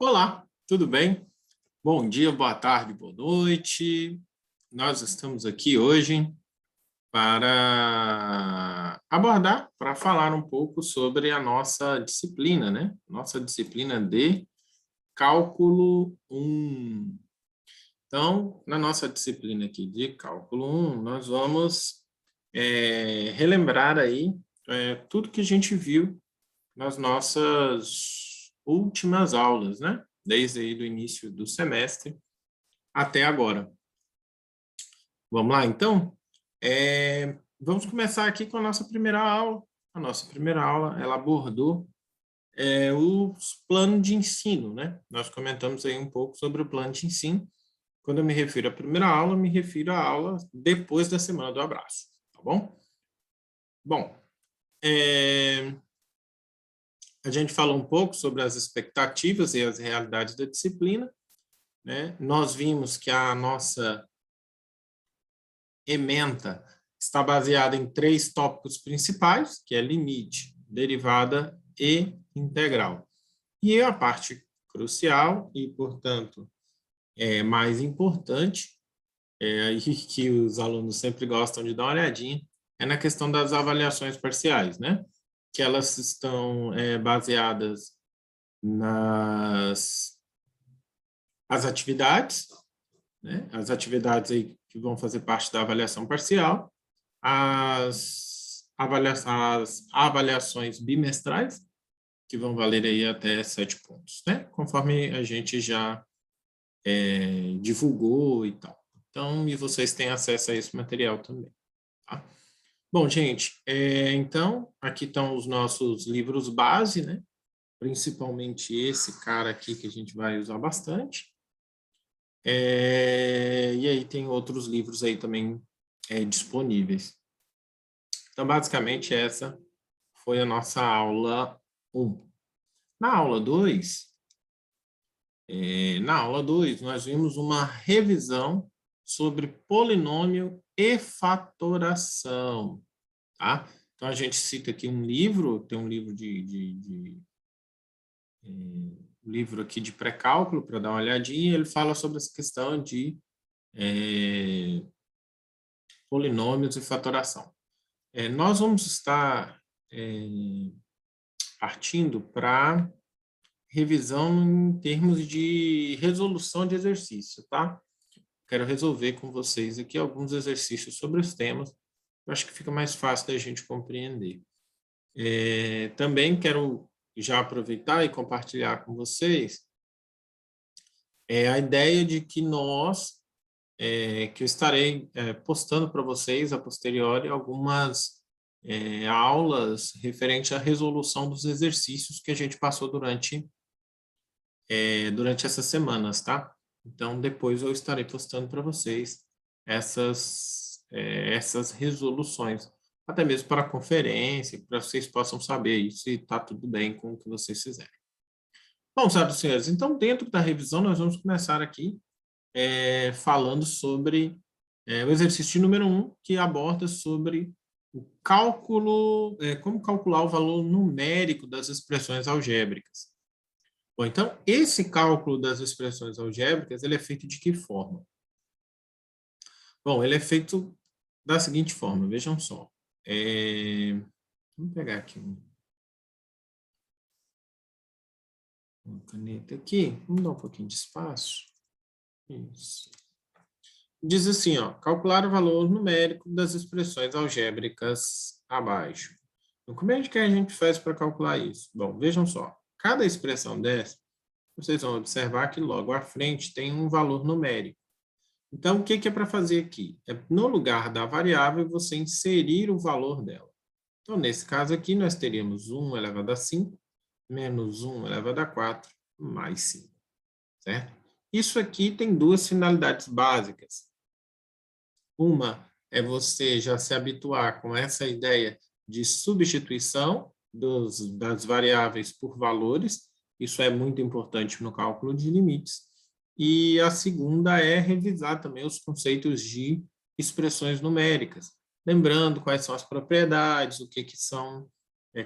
Olá, tudo bem? Bom dia, boa tarde, boa noite. Nós estamos aqui hoje para falar um pouco sobre a nossa disciplina, né? Nossa disciplina de cálculo 1. Então, na nossa disciplina aqui de cálculo 1, nós vamos relembrar aí tudo que a gente viu nas nossas últimas aulas, né? Desde aí do início do semestre até agora. Vamos lá, então? Vamos começar aqui com a nossa primeira aula. A nossa primeira aula, ela abordou os planos de ensino, né? Nós comentamos aí um pouco sobre o plano de ensino. Quando eu me refiro à primeira aula, me refiro à aula depois da Semana do Abraço, tá bom? Bom, a gente falou um pouco sobre as expectativas e as realidades da disciplina, né? Nós vimos que a nossa ementa está baseada em 3 tópicos principais, que é limite, derivada e integral. E a parte crucial e, portanto, mais importante, aí que os alunos sempre gostam de dar uma olhadinha, é na questão das avaliações parciais, né? Que elas estão baseadas nas as atividades, né? As atividades aí que vão fazer parte da avaliação parcial, as avaliações bimestrais, que vão valer aí até 7 pontos, né? Conforme a gente já divulgou e tal. Então, e vocês têm acesso a esse material também, tá? Bom, gente, então, aqui estão os nossos livros base, né? Principalmente esse cara aqui que a gente vai usar bastante. E aí tem outros livros aí também disponíveis. Então, basicamente, essa foi a nossa aula 1. Na aula 2, nós vimos uma revisão sobre polinômio e fatoração, tá? Então, a gente cita aqui um livro, tem um livro livro aqui de pré-cálculo, para dar uma olhadinha, ele fala sobre essa questão de polinômios e fatoração. Nós vamos estar partindo para revisão em termos de resolução de exercício, tá? Quero resolver com vocês aqui alguns exercícios sobre os temas. Eu acho que fica mais fácil da gente compreender. Também quero já aproveitar e compartilhar com vocês a ideia de que que eu estarei postando para vocês a posteriori algumas aulas referente à resolução dos exercícios que a gente passou durante essas semanas, tá? Então, depois eu estarei postando para vocês essas resoluções, até mesmo para a conferência, para vocês possam saber se está tudo bem com o que vocês fizerem. Bom, senhoras e senhores, então, dentro da revisão, nós vamos começar aqui falando sobre o exercício número 1, que aborda sobre o cálculo, como calcular o valor numérico das expressões algébricas. Bom, então, esse cálculo das expressões algébricas, ele é feito de que forma? Bom, ele é feito da seguinte forma, vejam só. Vamos pegar aqui uma caneta aqui, vamos dar um pouquinho de espaço. Isso. Diz assim, ó, calcular o valor numérico das expressões algébricas abaixo. Então, como é que a gente faz para calcular isso? Bom, vejam só, cada expressão dessa, vocês vão observar que logo à frente tem um valor numérico. Então, o que é para fazer aqui? No lugar da variável, você inserir o valor dela. Então, nesse caso aqui, nós teríamos 1 elevado a 5, menos 1 elevado a 4, mais 5, certo? Isso aqui tem 2 finalidades básicas. Uma é você já se habituar com essa ideia de substituição das variáveis por valores. Isso é muito importante no cálculo de limites. E a segunda é revisar também os conceitos de expressões numéricas, lembrando quais são as propriedades,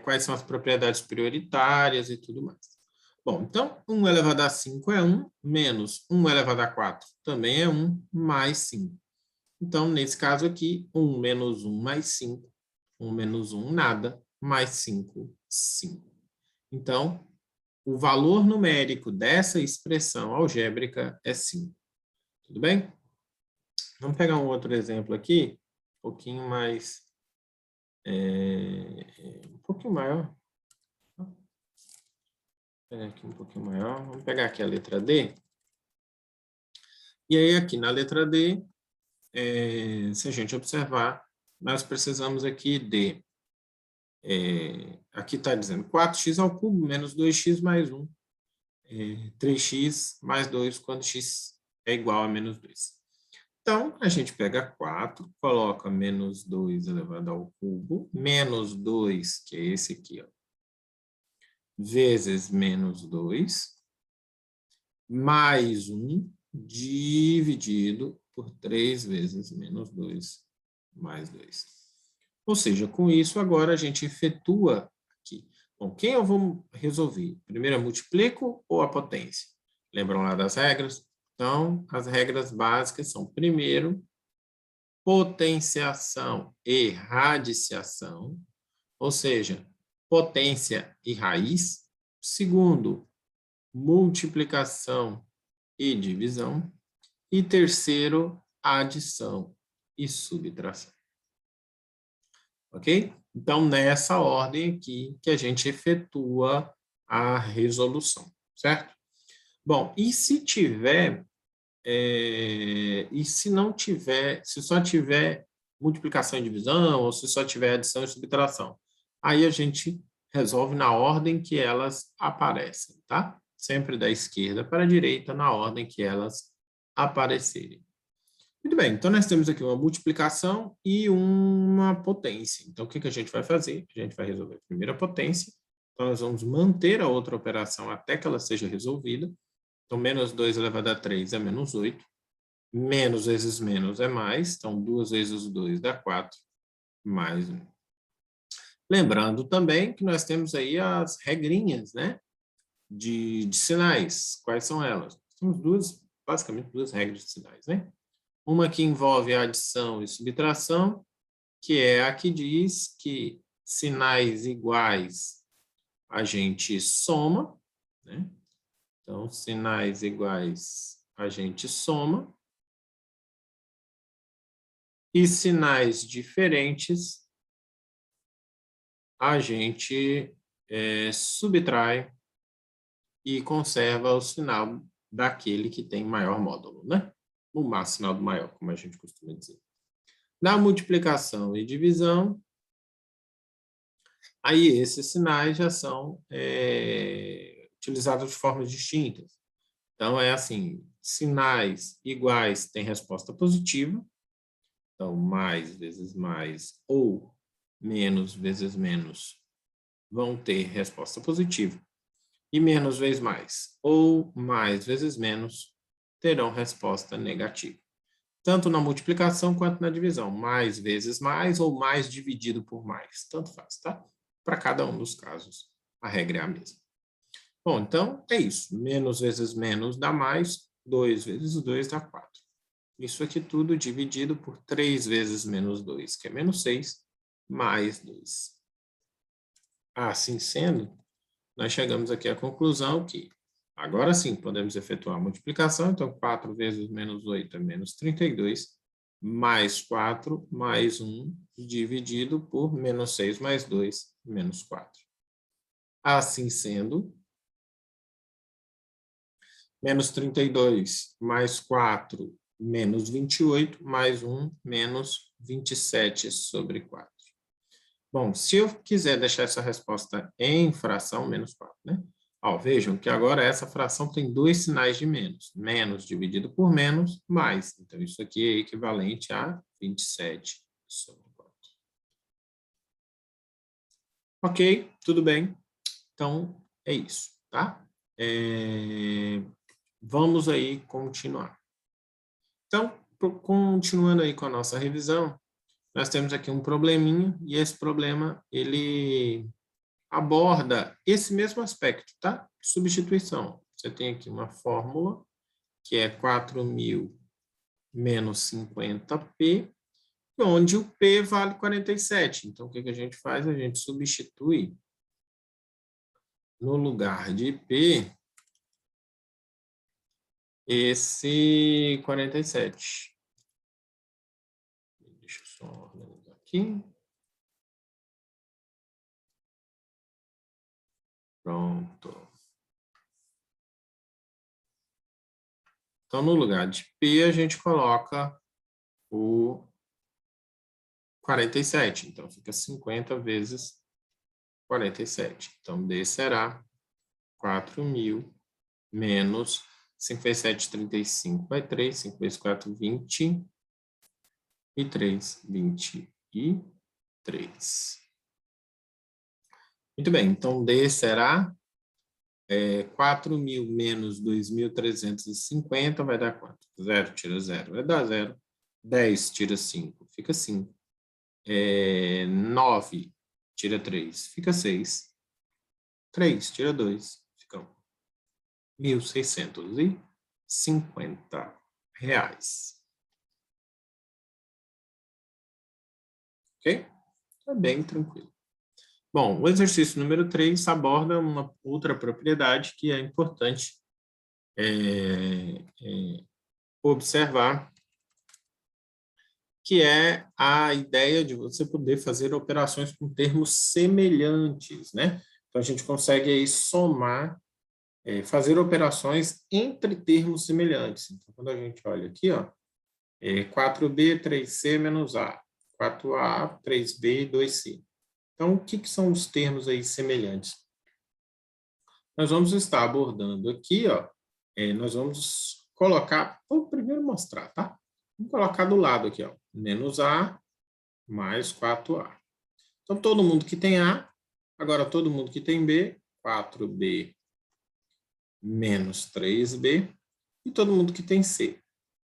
quais são as propriedades prioritárias e tudo mais. Bom, então, 1 elevado a 5 é 1, menos 1 elevado a 4 também é 1, mais 5. Então, nesse caso aqui, 1 menos 1 mais 5. 1 menos 1, nada, mais 5, 5. Então, o valor numérico dessa expressão algébrica é 5. Tudo bem? Vamos pegar um outro exemplo aqui, um pouquinho mais... um pouquinho maior. Vou pegar aqui um pouquinho maior. Vamos pegar aqui a letra D. E aí, aqui na letra D, se a gente observar, nós precisamos aqui de... aqui está dizendo 4x ao cubo menos 2x mais 1. 3x mais 2 quando x é igual a menos 2. Então, a gente pega 4, coloca menos 2 elevado ao cubo, menos 2, que é esse aqui, ó, vezes menos 2, mais 1, dividido por 3 vezes menos 2, mais 2. Ou seja, com isso, agora a gente efetua aqui. Bom, quem eu vou resolver? Primeiro eu multiplico ou a potência? Lembram lá das regras? Então, as regras básicas são, primeiro, potenciação e radiciação, ou seja, potência e raiz. Segundo, multiplicação e divisão. E terceiro, adição e subtração. Ok? Então, nessa ordem aqui que a gente efetua a resolução, certo? Bom, e se tiver, e se não tiver, se só tiver multiplicação e divisão, ou se só tiver adição e subtração, aí a gente resolve na ordem que elas aparecem, tá? Sempre da esquerda para a direita, na ordem que elas aparecerem. Muito bem, então nós temos aqui uma multiplicação e uma potência. Então, o que a gente vai fazer? A gente vai resolver a primeira potência. Então, nós vamos manter a outra operação até que ela seja resolvida. Então, menos 2 elevado a 3 é menos 8. Menos vezes menos é mais. Então, 2 vezes 2 dá 4, mais 1. Lembrando também que nós temos aí as regrinhas, né? De sinais. Quais são elas? Temos basicamente duas regras de sinais, né? Uma que envolve a adição e subtração, que é a que diz que sinais iguais a gente soma, né? Então, sinais iguais a gente soma. E sinais diferentes a gente subtrai e conserva o sinal daquele que tem maior módulo, né? O sinal do maior, como a gente costuma dizer. Na multiplicação e divisão, aí esses sinais já são utilizados de formas distintas. Então, é assim, sinais iguais têm resposta positiva, então, mais vezes mais ou menos vezes menos vão ter resposta positiva. E menos vezes mais ou mais vezes menos terão resposta negativa. Tanto na multiplicação quanto na divisão. Mais vezes mais ou mais dividido por mais. Tanto faz, tá? Para cada um dos casos, a regra é a mesma. Bom, então é isso. Menos vezes menos dá mais. 2 vezes 2 dá 4. Isso aqui tudo dividido por 3 vezes menos 2, que é menos 6, mais 2. Assim sendo, nós chegamos aqui à conclusão que, agora sim, podemos efetuar a multiplicação. Então, 4 vezes menos 8 é menos 32, mais 4, mais 1, dividido por menos 6 mais 2, menos 4. Assim sendo, menos 32 mais 4, menos 28, mais 1, menos 27 sobre 4. Bom, se eu quiser deixar essa resposta em fração, menos 4, né? Ó, vejam que agora essa fração tem dois sinais de menos. Menos dividido por menos, mais. Então, isso aqui é equivalente a 27 sobre 4. Ok, tudo bem. Então, é isso, tá? Vamos aí continuar. Então, continuando aí com a nossa revisão, nós temos aqui um probleminha, e esse problema, ele aborda esse mesmo aspecto, tá? Substituição. Você tem aqui uma fórmula que é 4.000 menos 50p, onde o P vale 47. Então, o que a gente faz? A gente substitui no lugar de P esse 47. Deixa eu só organizar aqui. Pronto. Então, no lugar de P, a gente coloca o 47. Então, fica 50 vezes 47. Então, D será 4.000 menos 5 vezes 7, 35, vai 3. 5 vezes 4, 20. E 3, 23. Muito bem, então D será 4.000 menos 2.350 vai dar quanto? 0 tira 0, vai dar 0. 10 tira 5, fica 5. 9 tira 3, fica 6. 3 tira 2, fica 1.650 reais. Ok? Tá bem tranquilo. Bom, o exercício número 3 aborda uma outra propriedade que é importante observar, que é a ideia de você poder fazer operações com termos semelhantes, né? Então, a gente consegue aí somar, fazer operações entre termos semelhantes. Então, quando a gente olha aqui, ó, 4b, 3c menos a, 4a, 3b e 2c. Então, o que são os termos aí semelhantes? Nós vamos estar abordando aqui, ó, nós vamos colocar, vou primeiro mostrar, tá? Vamos colocar do lado aqui, ó, menos A mais 4A. Então, todo mundo que tem A, agora todo mundo que tem B, 4B menos 3B, e todo mundo que tem C,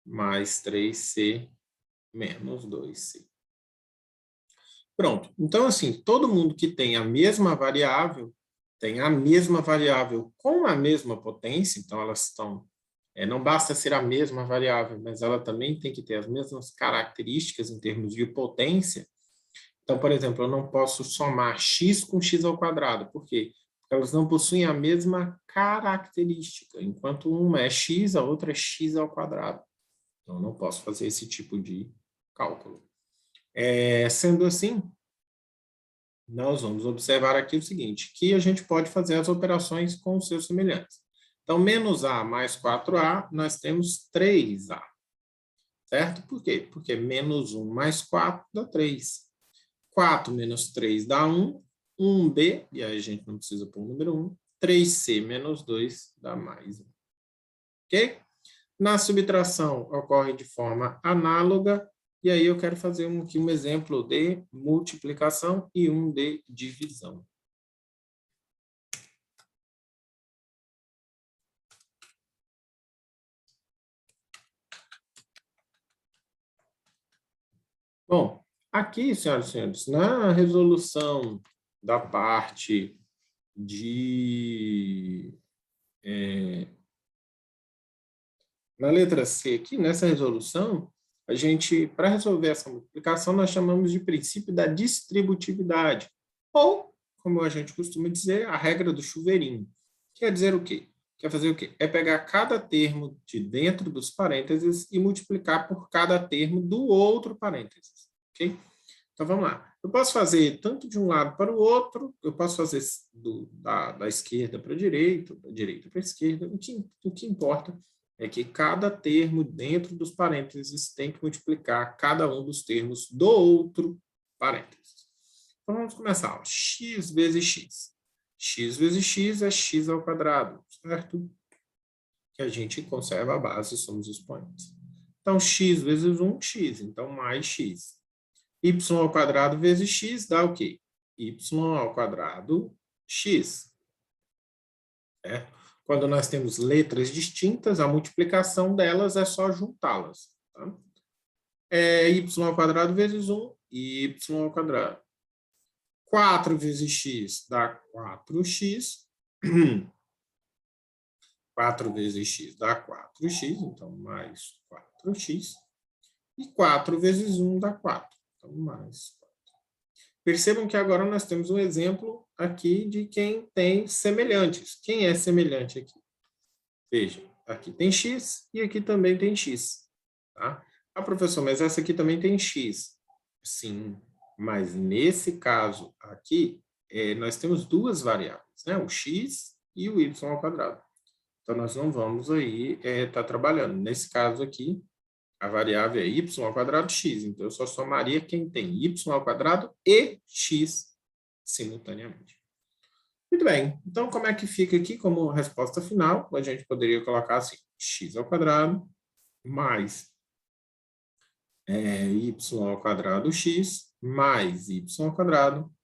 mais 3C menos 2C. Pronto. Então, assim, todo mundo que tem a mesma variável, tem a mesma variável com a mesma potência, então elas estão, não basta ser a mesma variável, mas ela também tem que ter as mesmas características em termos de potência. Então, por exemplo, eu não posso somar x com x ao quadrado, por quê? Porque elas não possuem a mesma característica, enquanto uma é x, a outra é x ao quadrado. Então, eu não posso fazer esse tipo de cálculo. Sendo assim, nós vamos observar aqui o seguinte, que a gente pode fazer as operações com os seus semelhantes. Então, menos A mais 4A, nós temos 3A. Certo? Por quê? Porque menos 1 mais 4 dá 3. 4 menos 3 dá 1. 1B, e aí a gente não precisa pôr o número 1. 3C menos 2 dá mais 1. Ok? Na subtração, ocorre de forma análoga. E aí eu quero fazer aqui um exemplo de multiplicação e um de divisão. Bom, aqui, senhoras e senhores, na resolução da parte de... na letra C aqui, nessa resolução, a gente, para resolver essa multiplicação, nós chamamos de princípio da distributividade. Ou, como a gente costuma dizer, a regra do chuveirinho. Quer dizer o quê? Quer fazer o quê? É pegar cada termo de dentro dos parênteses e multiplicar por cada termo do outro parênteses. Ok? Então, vamos lá. Eu posso fazer tanto de um lado para o outro, eu posso fazer da esquerda para a direita, da direita para a esquerda. O que importa é que cada termo dentro dos parênteses tem que multiplicar cada um dos termos do outro parênteses. Então, vamos começar. X vezes x. X vezes x é x ao quadrado, certo? Que a gente conserva a base, somos expoentes. Então, x vezes 1, x. Então, mais x. Y ao quadrado vezes x dá o quê? Y ao quadrado x. Certo? Quando nós temos letras distintas, a multiplicação delas é só juntá-las. Tá? Y ao quadrado vezes 1, y ao quadrado. 4 vezes x dá 4x. 4 vezes x dá 4x, então mais 4x. E 4 vezes 1 dá 4, então mais 4. Percebam que agora nós temos um exemplo aqui de quem tem semelhantes. Quem é semelhante aqui? Veja, aqui tem x e aqui também tem x. Tá? Ah, professor, mas essa aqui também tem x. Sim, mas nesse caso aqui, nós temos duas variáveis, né? O x e o y ao quadrado. Então, nós não vamos aí estar trabalhando. Nesse caso aqui, a variável é y ao quadrado x. Então, eu só somaria quem tem y ao quadrado e x simultaneamente. Muito bem. Então, como é que fica aqui como resposta final? A gente poderia colocar assim, x ao quadrado mais y ao quadrado x mais y ao quadrado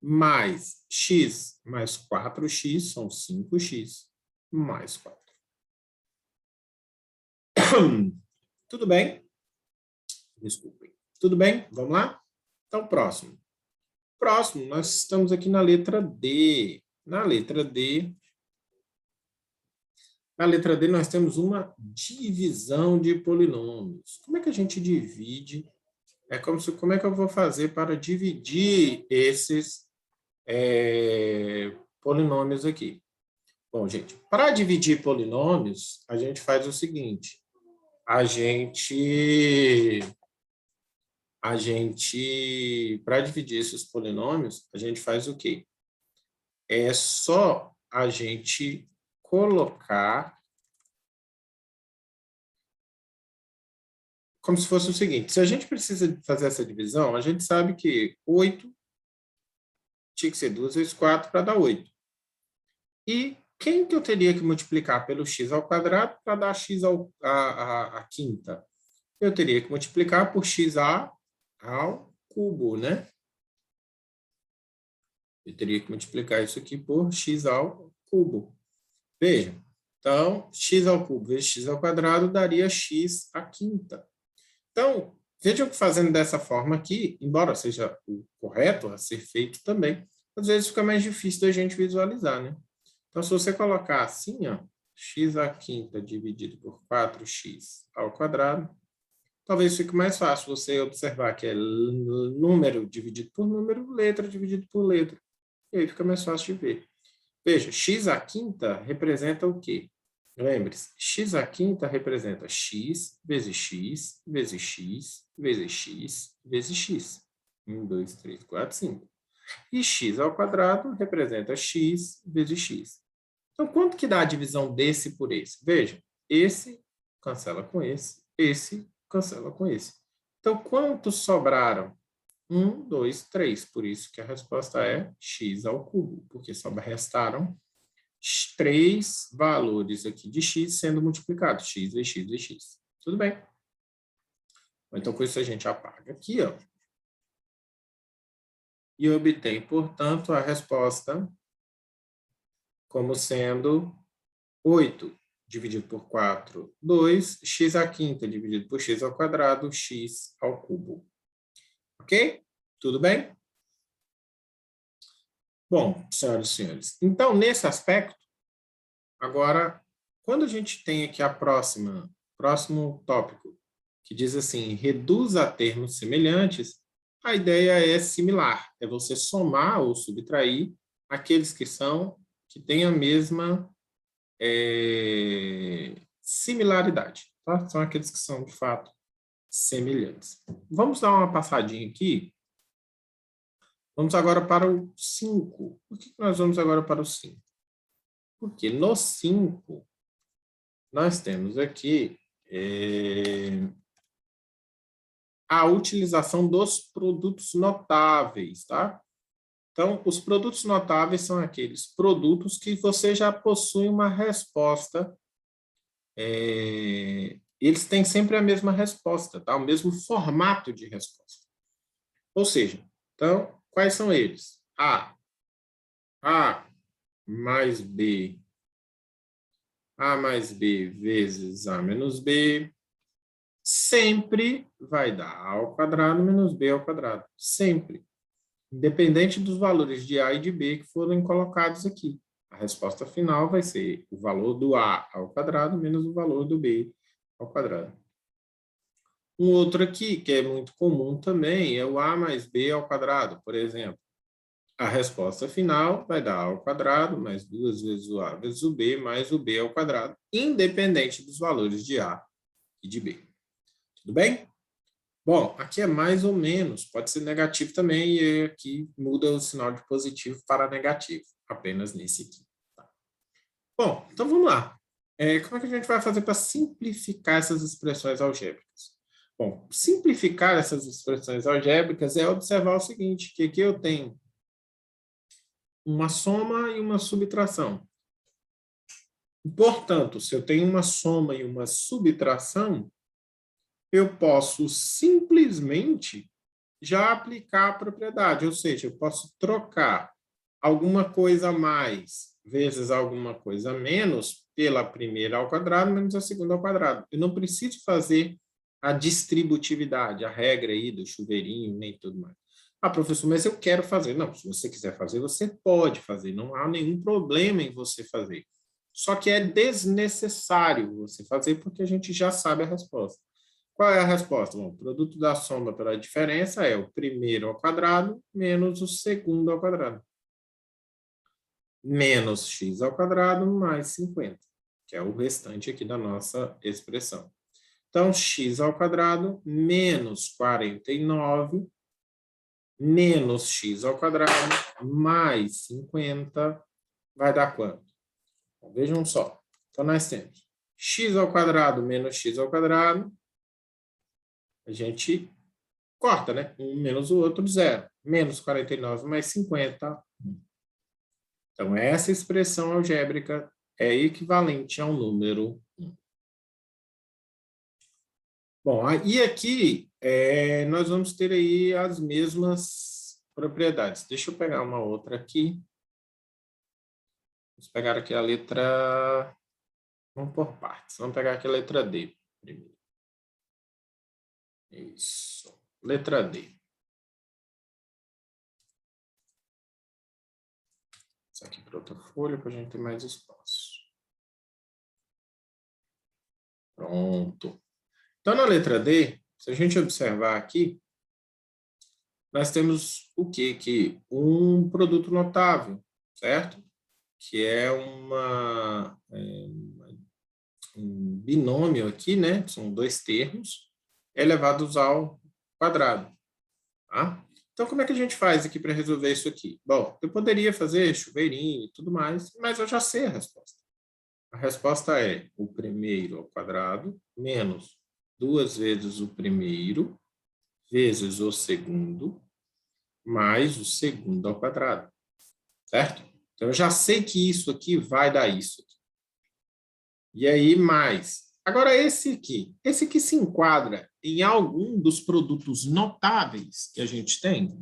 mais x mais 4x, são 5x, mais 4. Tudo bem? Desculpem. Tudo bem? Vamos lá? Então, próximo. Próximo, nós estamos aqui na letra D. Na letra D, nós temos uma divisão de polinômios. Como é que a gente divide? Como é que eu vou fazer para dividir esses polinômios aqui? Bom, gente, para dividir polinômios, a gente faz o seguinte. Para dividir esses polinômios, a gente faz o quê? É só a gente colocar como se fosse o seguinte, se a gente precisa fazer essa divisão, a gente sabe que 8 tinha que ser 2 vezes 4 para dar 8. E quem que eu teria que multiplicar pelo x ao quadrado para dar x à quinta? Eu teria que multiplicar por x ao cubo, né? Eu teria que multiplicar isso aqui por x ao cubo. Veja, então, x ao cubo vezes x ao quadrado daria x à quinta. Então, vejam que fazendo dessa forma aqui, embora seja o correto a ser feito também, às vezes fica mais difícil da gente visualizar, né? Então, se você colocar assim, ó, x à quinta dividido por 4x ao quadrado, talvez fique mais fácil você observar que é número dividido por número, letra dividido por letra. E aí fica mais fácil de ver. Veja, x à quinta representa o quê? Lembre-se, x à quinta representa x vezes x, vezes x, vezes x, vezes x. 1, 2, 3, 4, 5. E x ao quadrado representa x vezes x. Então, quanto que dá a divisão desse por esse? Veja, esse cancela com esse cancela com esse. Então, quantos sobraram? 1, 2, 3. Por isso que a resposta é x ao cubo, porque só restaram 3 valores aqui de x sendo multiplicados, x vezes x vezes x. Tudo bem? Então, com isso a gente apaga aqui, ó. E obtém, portanto, a resposta como sendo 8 dividido por 4, 2, x à quinta dividido por x ao quadrado, x ao cubo. Ok? Tudo bem? Bom, senhoras e senhores, então, nesse aspecto, agora, quando a gente tem aqui próximo tópico, que diz assim, reduz a termos semelhantes, a ideia é similar, é você somar ou subtrair aqueles que têm a mesma similaridade, tá? São aqueles que são, de fato, semelhantes. Vamos dar uma passadinha aqui. Vamos agora para o 5. Por que nós vamos agora para o 5? Porque no 5, nós temos aqui a utilização dos produtos notáveis, tá? Então, os produtos notáveis são aqueles produtos que você já possui uma resposta, eles têm sempre a mesma resposta, tá? O mesmo formato de resposta. Ou seja, então, quais são eles? A mais B, A mais B vezes A menos B, sempre vai dar A ao quadrado menos B ao quadrado. Sempre. independente dos valores de A e de B que foram colocados aqui. A resposta final vai ser o valor do A ao quadrado menos o valor do B ao quadrado. Um outro aqui, que é muito comum também, é o A mais B ao quadrado, por exemplo. A resposta final vai dar A ao quadrado mais 2 vezes o A vezes o B mais o B ao quadrado, independente dos valores de A e de B. Tudo bem? Bom, aqui é mais ou menos, pode ser negativo também, e aqui muda o sinal de positivo para negativo, apenas nesse aqui. Tá? Bom, então vamos lá. Como é que a gente vai fazer para simplificar essas expressões algébricas? Bom, simplificar essas expressões algébricas é observar o seguinte, que aqui eu tenho uma soma e uma subtração. Portanto, se eu tenho uma soma e uma subtração, eu posso simplesmente já aplicar a propriedade, ou seja, eu posso trocar alguma coisa a mais vezes alguma coisa a menos pela primeira ao quadrado menos a segunda ao quadrado. Eu não preciso fazer a distributividade, a regra aí do chuveirinho, nem tudo mais. Ah, professor, mas eu quero fazer. Não, se você quiser fazer, você pode fazer. Não há nenhum problema em você fazer. Só que é desnecessário você fazer porque a gente já sabe a resposta. Qual é a resposta? Bom, o produto da soma pela diferença é o primeiro ao quadrado menos o segundo ao quadrado. Menos x ao quadrado mais 50, que é o restante aqui da nossa expressão. Então, x ao quadrado menos 49 menos x ao quadrado mais 50 vai dar quanto? Então, vejam só. Então, nós temos x ao quadrado menos x ao quadrado. A gente corta, né? Um menos o outro, zero. Menos 49 mais 50. Então, essa expressão algébrica é equivalente ao número 1. Bom, e aqui nós vamos ter aí as mesmas propriedades. Deixa eu pegar uma outra aqui. Vamos pegar aqui a letra... Vamos por partes. Vamos pegar aqui a letra D primeiro. Isso. Letra D. Isso aqui para outra folha, para a gente ter mais espaço. Pronto. Então, na letra D, se a gente observar aqui, nós temos o quê? Que um produto notável, certo? Que é um binômio aqui, né? São dois termos, elevados ao quadrado. Tá? Então, como é que a gente faz aqui para resolver isso aqui? Bom, eu poderia fazer chuveirinho e tudo mais, mas eu já sei a resposta. A resposta é o primeiro ao quadrado menos 2 vezes o primeiro vezes o segundo mais o segundo ao quadrado. Certo? Então, eu já sei que isso aqui vai dar isso. E aí, mais. Agora, esse aqui se enquadra em algum dos produtos notáveis que a gente tem?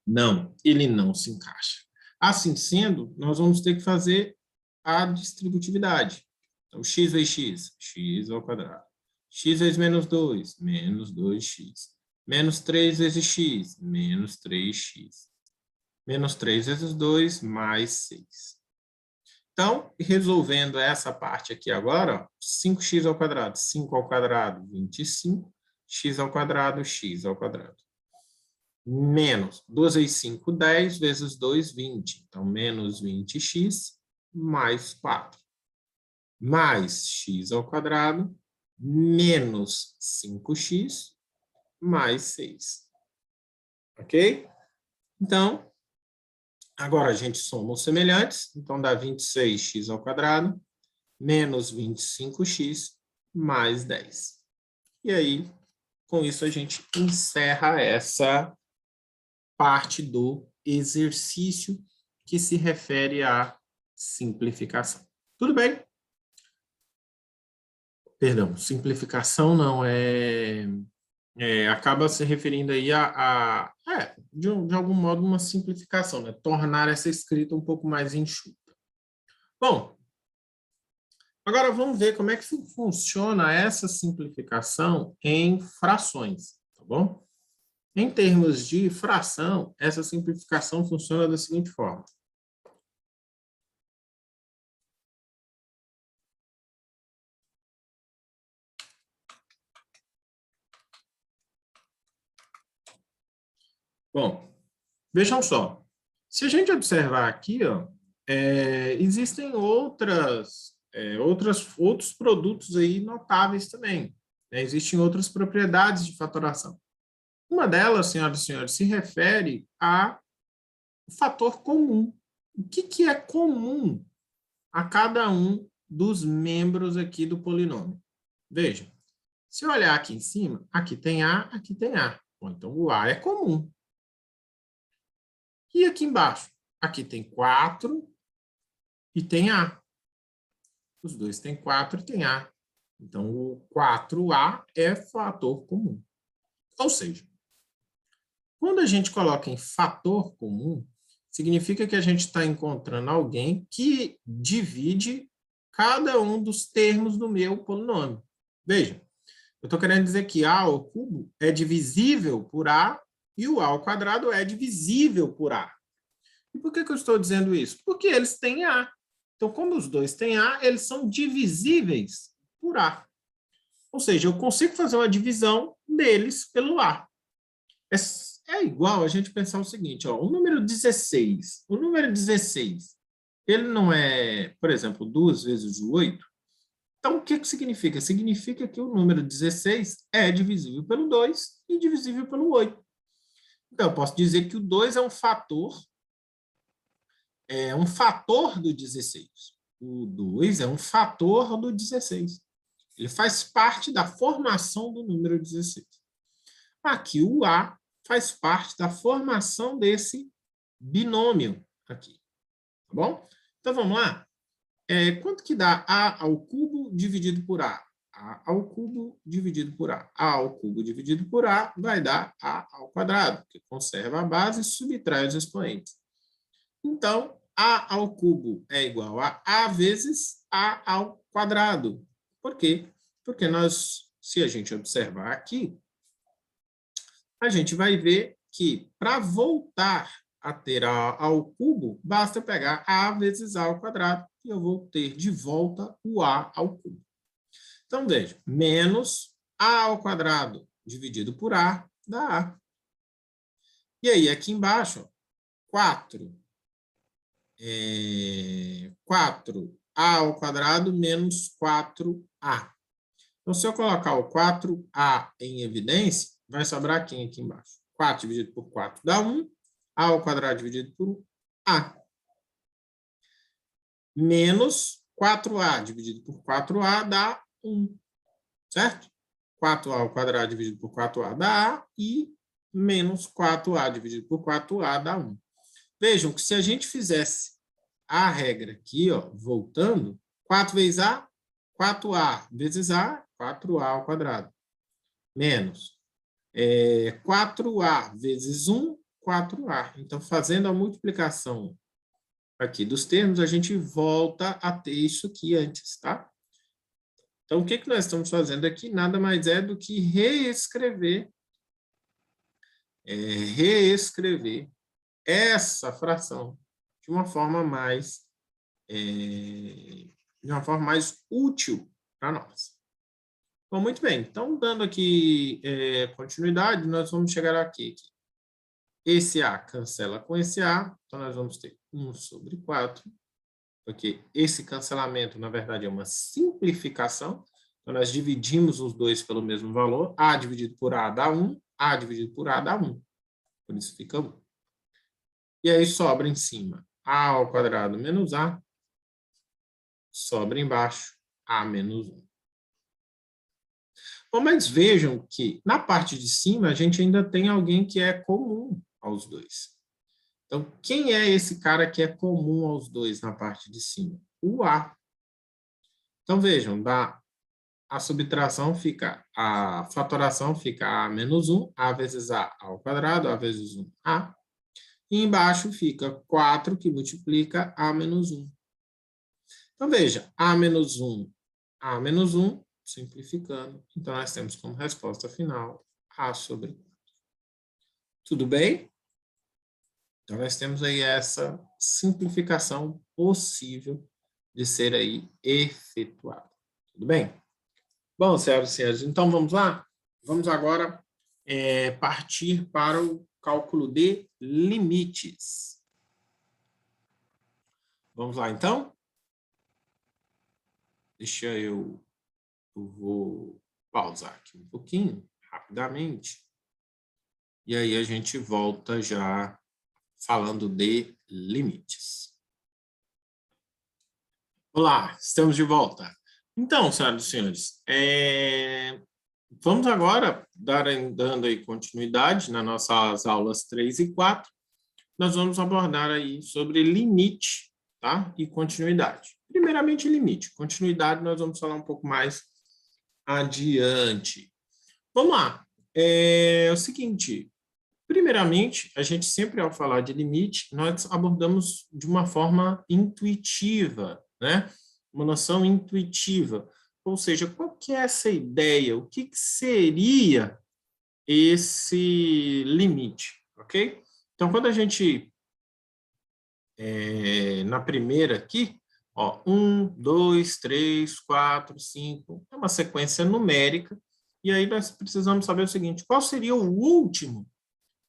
Não, ele não se encaixa. Assim sendo, nós vamos ter que fazer a distributividade. Então, x vezes x, x ao quadrado. X vezes menos 2, menos 2x. Menos 3 vezes x, menos 3x. Menos 3 vezes 2, mais 6. Então, resolvendo essa parte aqui agora, 5x ao quadrado, 5 ao quadrado, 25, x ao quadrado, x ao quadrado. Menos 2 vezes 5, 10, vezes 2, 20. Então, menos 20x, mais 4. Mais x ao quadrado, menos 5x, mais 6. Ok? Então, agora a gente soma os semelhantes. Então, dá 26x ao quadrado, menos 25x, mais 10. E aí, com isso, a gente encerra essa parte do exercício que se refere à simplificação. Tudo bem? Perdão, simplificação não acaba se referindo aí de algum modo, uma simplificação, né? Tornar essa escrita um pouco mais enxuta. Bom, agora vamos ver como é que funciona essa simplificação em frações, tá bom? Em termos de fração, essa simplificação funciona da seguinte forma. Bom, vejam só. Se a gente observar aqui, ó, existem outros produtos aí notáveis também, né? Existem outras propriedades de fatoração. Uma delas, senhoras e senhores, se refere ao fator comum. O que é comum a cada um dos membros aqui do polinômio? Veja, se eu olhar aqui em cima, aqui tem A, aqui tem A. Bom, então, o A é comum. E aqui embaixo? Aqui tem 4 e tem A. Os dois têm 4 e tem A. Então, o 4A é fator comum. Ou seja, quando a gente coloca em fator comum, significa que a gente está encontrando alguém que divide cada um dos termos do meu polinômio. Veja, eu estou querendo dizer que A ao cubo é divisível por A e o A ao quadrado é divisível por A. E por que eu estou dizendo isso? Porque eles têm A. Então, como os dois têm A, eles são divisíveis por A. Ou seja, eu consigo fazer uma divisão deles pelo A. É igual a gente pensar o seguinte, ó, o número 16, ele não é, por exemplo, 2 vezes o 8? Então, o que significa? Significa que o número 16 é divisível pelo 2 e divisível pelo 8. Então, eu posso dizer que o 2 é um fator do 16. O 2 é um fator do 16. Ele faz parte da formação do número 16. Aqui, o A faz parte da formação desse binômio aqui. Tá bom? Então, vamos lá? Quanto que dá A ao cubo dividido por A? A ao cubo dividido por A. A ao cubo dividido por A vai dar A ao quadrado, que conserva a base e subtrai os expoentes. Então, A ao cubo é igual a A vezes A ao quadrado. Por quê? Porque se a gente observar aqui, a gente vai ver que para voltar a ter A ao cubo, basta pegar A vezes A ao quadrado e eu vou ter de volta o A ao cubo. Então, veja, menos A ao quadrado dividido por A dá A. E aí, aqui embaixo, 4 4A ao quadrado menos 4A. Então, se eu colocar o 4A em evidência, vai sobrar quem aqui embaixo? 4 dividido por 4 dá 1. A ao quadrado dividido por A. Menos 4A dividido por 4A dá 1. Certo? 4A ao quadrado dividido por 4A dá A. E menos 4A dividido por 4A dá 1. Vejam que se a gente fizesse a regra aqui, ó, voltando, 4 vezes A, 4A vezes A, 4A ao quadrado. Menos 4A vezes 1, 4A. Então, fazendo a multiplicação aqui dos termos, a gente volta a ter isso aqui antes, tá? Então, o que nós estamos fazendo aqui? Nada mais é do que reescrever essa fração de uma forma mais útil para nós. Bom, muito bem. Então, dando aqui continuidade, nós vamos chegar aqui. Esse A cancela com esse A, então nós vamos ter 1 sobre 4, porque esse cancelamento, na verdade, é uma simplificação. Então, nós dividimos os dois pelo mesmo valor. A dividido por A dá 1, A dividido por A dá 1. Por isso fica 1. E aí sobra em cima A ao quadrado menos A, sobra embaixo A menos 1. Bom, mas vejam que na parte de cima a gente ainda tem alguém que é comum aos dois. Então, quem é esse cara que é comum aos dois na parte de cima? O A. Então, vejam, a subtração fica, a fatoração fica A menos 1, A vezes A ao quadrado, A vezes 1, A. E embaixo fica 4, que multiplica A menos 1. Então, veja, A menos 1, simplificando. Então, nós temos como resposta final A sobre 4. Tudo bem? Então, nós temos aí essa simplificação possível de ser aí efetuada. Tudo bem? Bom, senhoras e senhores, então vamos lá? Vamos agora partir para o cálculo de limites. Vamos lá, então? Eu vou pausar aqui um pouquinho, rapidamente. E aí a gente volta já falando de limites. Olá, estamos de volta. Então, senhoras e senhores, vamos agora dando aí continuidade nas nossas aulas 3 e 4. Nós vamos abordar aí sobre limite, tá? E continuidade. Primeiramente, limite. Continuidade nós vamos falar um pouco mais adiante. Vamos lá. É o seguinte, primeiramente, a gente sempre, ao falar de limite, nós abordamos de uma forma intuitiva, né? Uma noção intuitiva. Ou seja, qual que é essa ideia? O que seria esse limite, ok? Então, quando a gente, na primeira aqui, ó, 1, 2, 3, 4, 5, é uma sequência numérica, e aí nós precisamos saber o seguinte, qual seria o último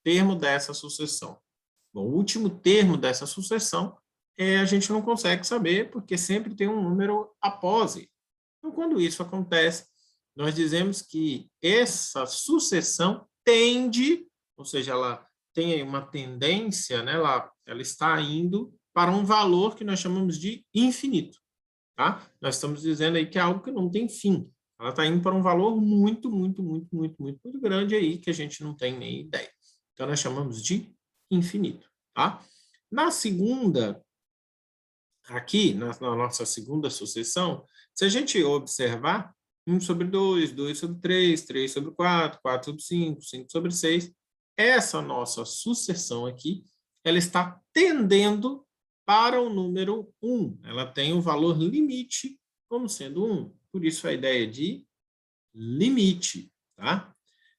termo dessa sucessão? Bom, o último termo dessa sucessão a gente não consegue saber, porque sempre tem um número após ele. Então, quando isso acontece, nós dizemos que essa sucessão tende, ou seja, ela tem uma tendência, né, ela está indo para um valor que nós chamamos de infinito. Tá? Nós estamos dizendo aí que é algo que não tem fim. Ela está indo para um valor muito, muito, muito, muito, muito, muito grande aí, que a gente não tem nem ideia. Então, nós chamamos de infinito. Tá? Na segunda, aqui, na nossa segunda sucessão, se a gente observar, 1 sobre 2, 2 sobre 3, 3 sobre 4, 4 sobre 5, 5 sobre 6, essa nossa sucessão aqui, ela está tendendo para o número 1. Ela tem o valor limite como sendo 1. Por isso a ideia de limite. Tá?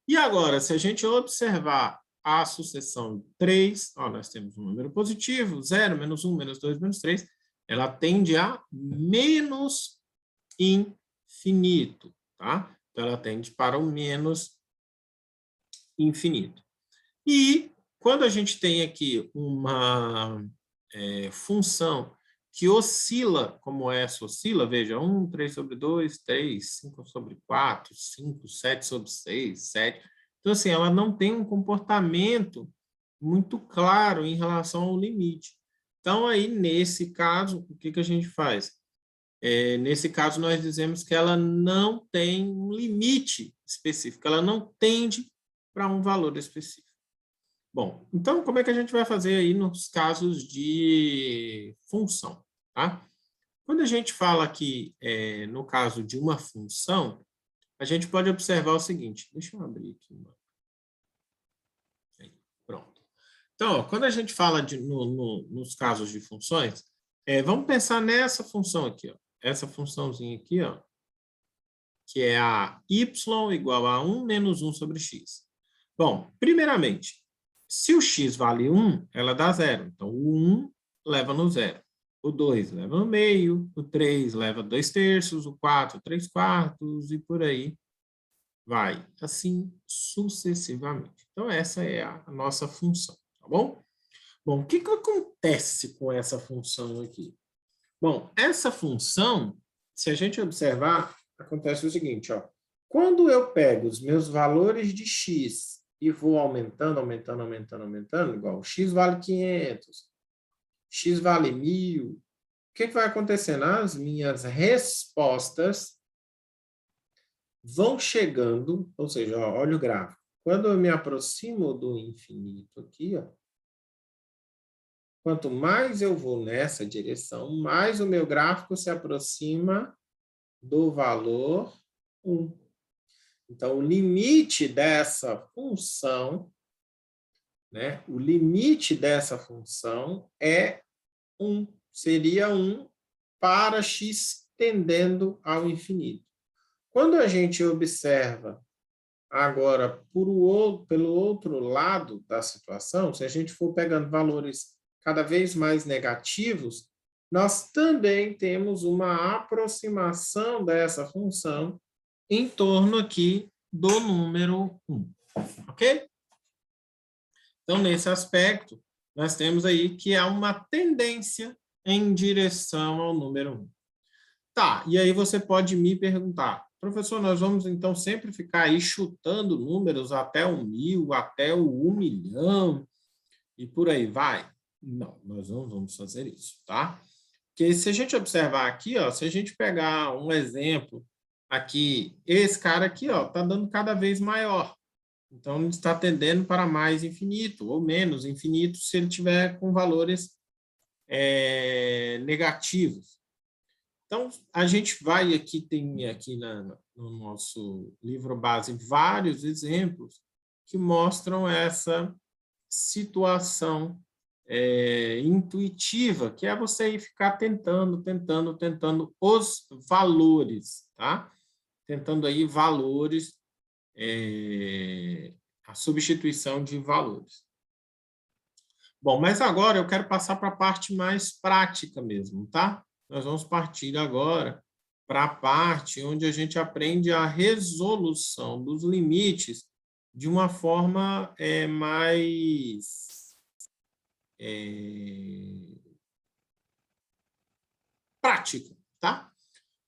E agora, se a gente observar a sucessão 3, ó, nós temos um número positivo, 0, menos 1, menos 2, menos 3, ela tende a menos infinito, tá? Então, ela tende para o menos infinito. E quando a gente tem aqui uma função que oscila, como essa oscila, veja, 1, 3 sobre 2, 3, 5 sobre 4, 5, 7 sobre 6, 7. Então, assim, ela não tem um comportamento muito claro em relação ao limite. Então, aí, nesse caso, o que a gente faz? Nesse caso, nós dizemos que ela não tem um limite específico, ela não tende para um valor específico. Bom, então, como é que a gente vai fazer aí nos casos de função, tá? Quando a gente fala aqui, no caso de uma função, a gente pode observar o seguinte, deixa eu abrir aqui. Aí, pronto. Então, ó, quando a gente fala nos casos de funções, vamos pensar nessa função aqui, ó. Essa funçãozinha aqui, ó, que é a y igual a 1 menos 1 sobre x. Bom, primeiramente, se o x vale 1, ela dá 0. Então, o 1 leva no 0. O 2 leva no meio, o 3 leva 2 terços, o 4, 3 quartos, e por aí vai, assim sucessivamente. Então, essa é a nossa função, tá bom? Bom, o que acontece com essa função aqui? Bom, essa função, se a gente observar, acontece o seguinte, ó. Quando eu pego os meus valores de x e vou aumentando, aumentando, aumentando, aumentando, igual x vale 500, x vale 1.000, o que vai acontecendo? As minhas respostas vão chegando, ou seja, ó, olha o gráfico. Quando eu me aproximo do infinito aqui, ó, quanto mais eu vou nessa direção, mais o meu gráfico se aproxima do valor 1. Então, o limite dessa função, né? O limite dessa função é 1. Seria 1 para x tendendo ao infinito. Quando a gente observa Agora, pelo outro lado da situação, se a gente for pegando valores cada vez mais negativos, nós também temos uma aproximação dessa função em torno aqui do número 1, ok? Então, nesse aspecto, nós temos aí que há uma tendência em direção ao número 1. Tá, e aí você pode me perguntar, professor, nós vamos então sempre ficar aí chutando números até o 1000, até o 1 milhão e por aí vai? Não, nós não vamos fazer isso, tá? Porque se a gente observar aqui, ó, se a gente pegar um exemplo aqui, esse cara aqui, ó, tá dando cada vez maior. Então, ele está tendendo para mais infinito ou menos infinito se ele tiver com valores negativos. Então, a gente vai aqui, tem aqui no nosso livro base vários exemplos que mostram essa situação intuitiva, que é você ir ficar tentando os valores, tá? Tentando aí valores, a substituição de valores. Bom, mas agora eu quero passar para a parte mais prática mesmo, tá? Nós vamos partir agora para a parte onde a gente aprende a resolução dos limites de uma forma mais prática, tá?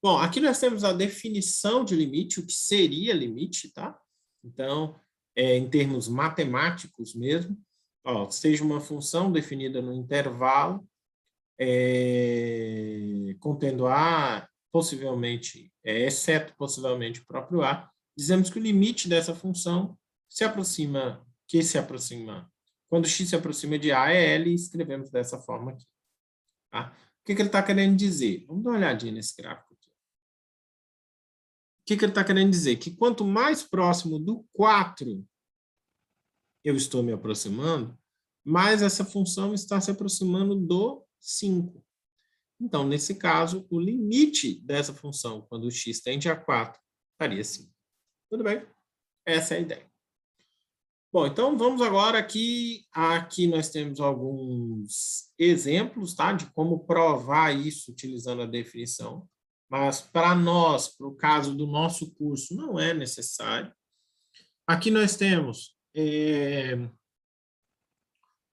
Bom, aqui nós temos a definição de limite, o que seria limite, tá? Então, em termos matemáticos mesmo, ó, seja uma função definida no intervalo, contendo A, possivelmente, exceto possivelmente o próprio A, dizemos que o limite dessa função quando x se aproxima de A é L, e escrevemos dessa forma aqui. Tá? O que ele está querendo dizer? Vamos dar uma olhadinha nesse gráfico aqui. O que ele está querendo dizer? Que quanto mais próximo do 4 eu estou me aproximando, mais essa função está se aproximando do 5. Então, nesse caso, o limite dessa função, quando x tende a 4, estaria 5. Tudo bem? Essa é a ideia. Bom, então vamos agora aqui. Aqui nós temos alguns exemplos, tá? De como provar isso utilizando a definição. Mas para nós, para o caso do nosso curso, não é necessário. Aqui nós temos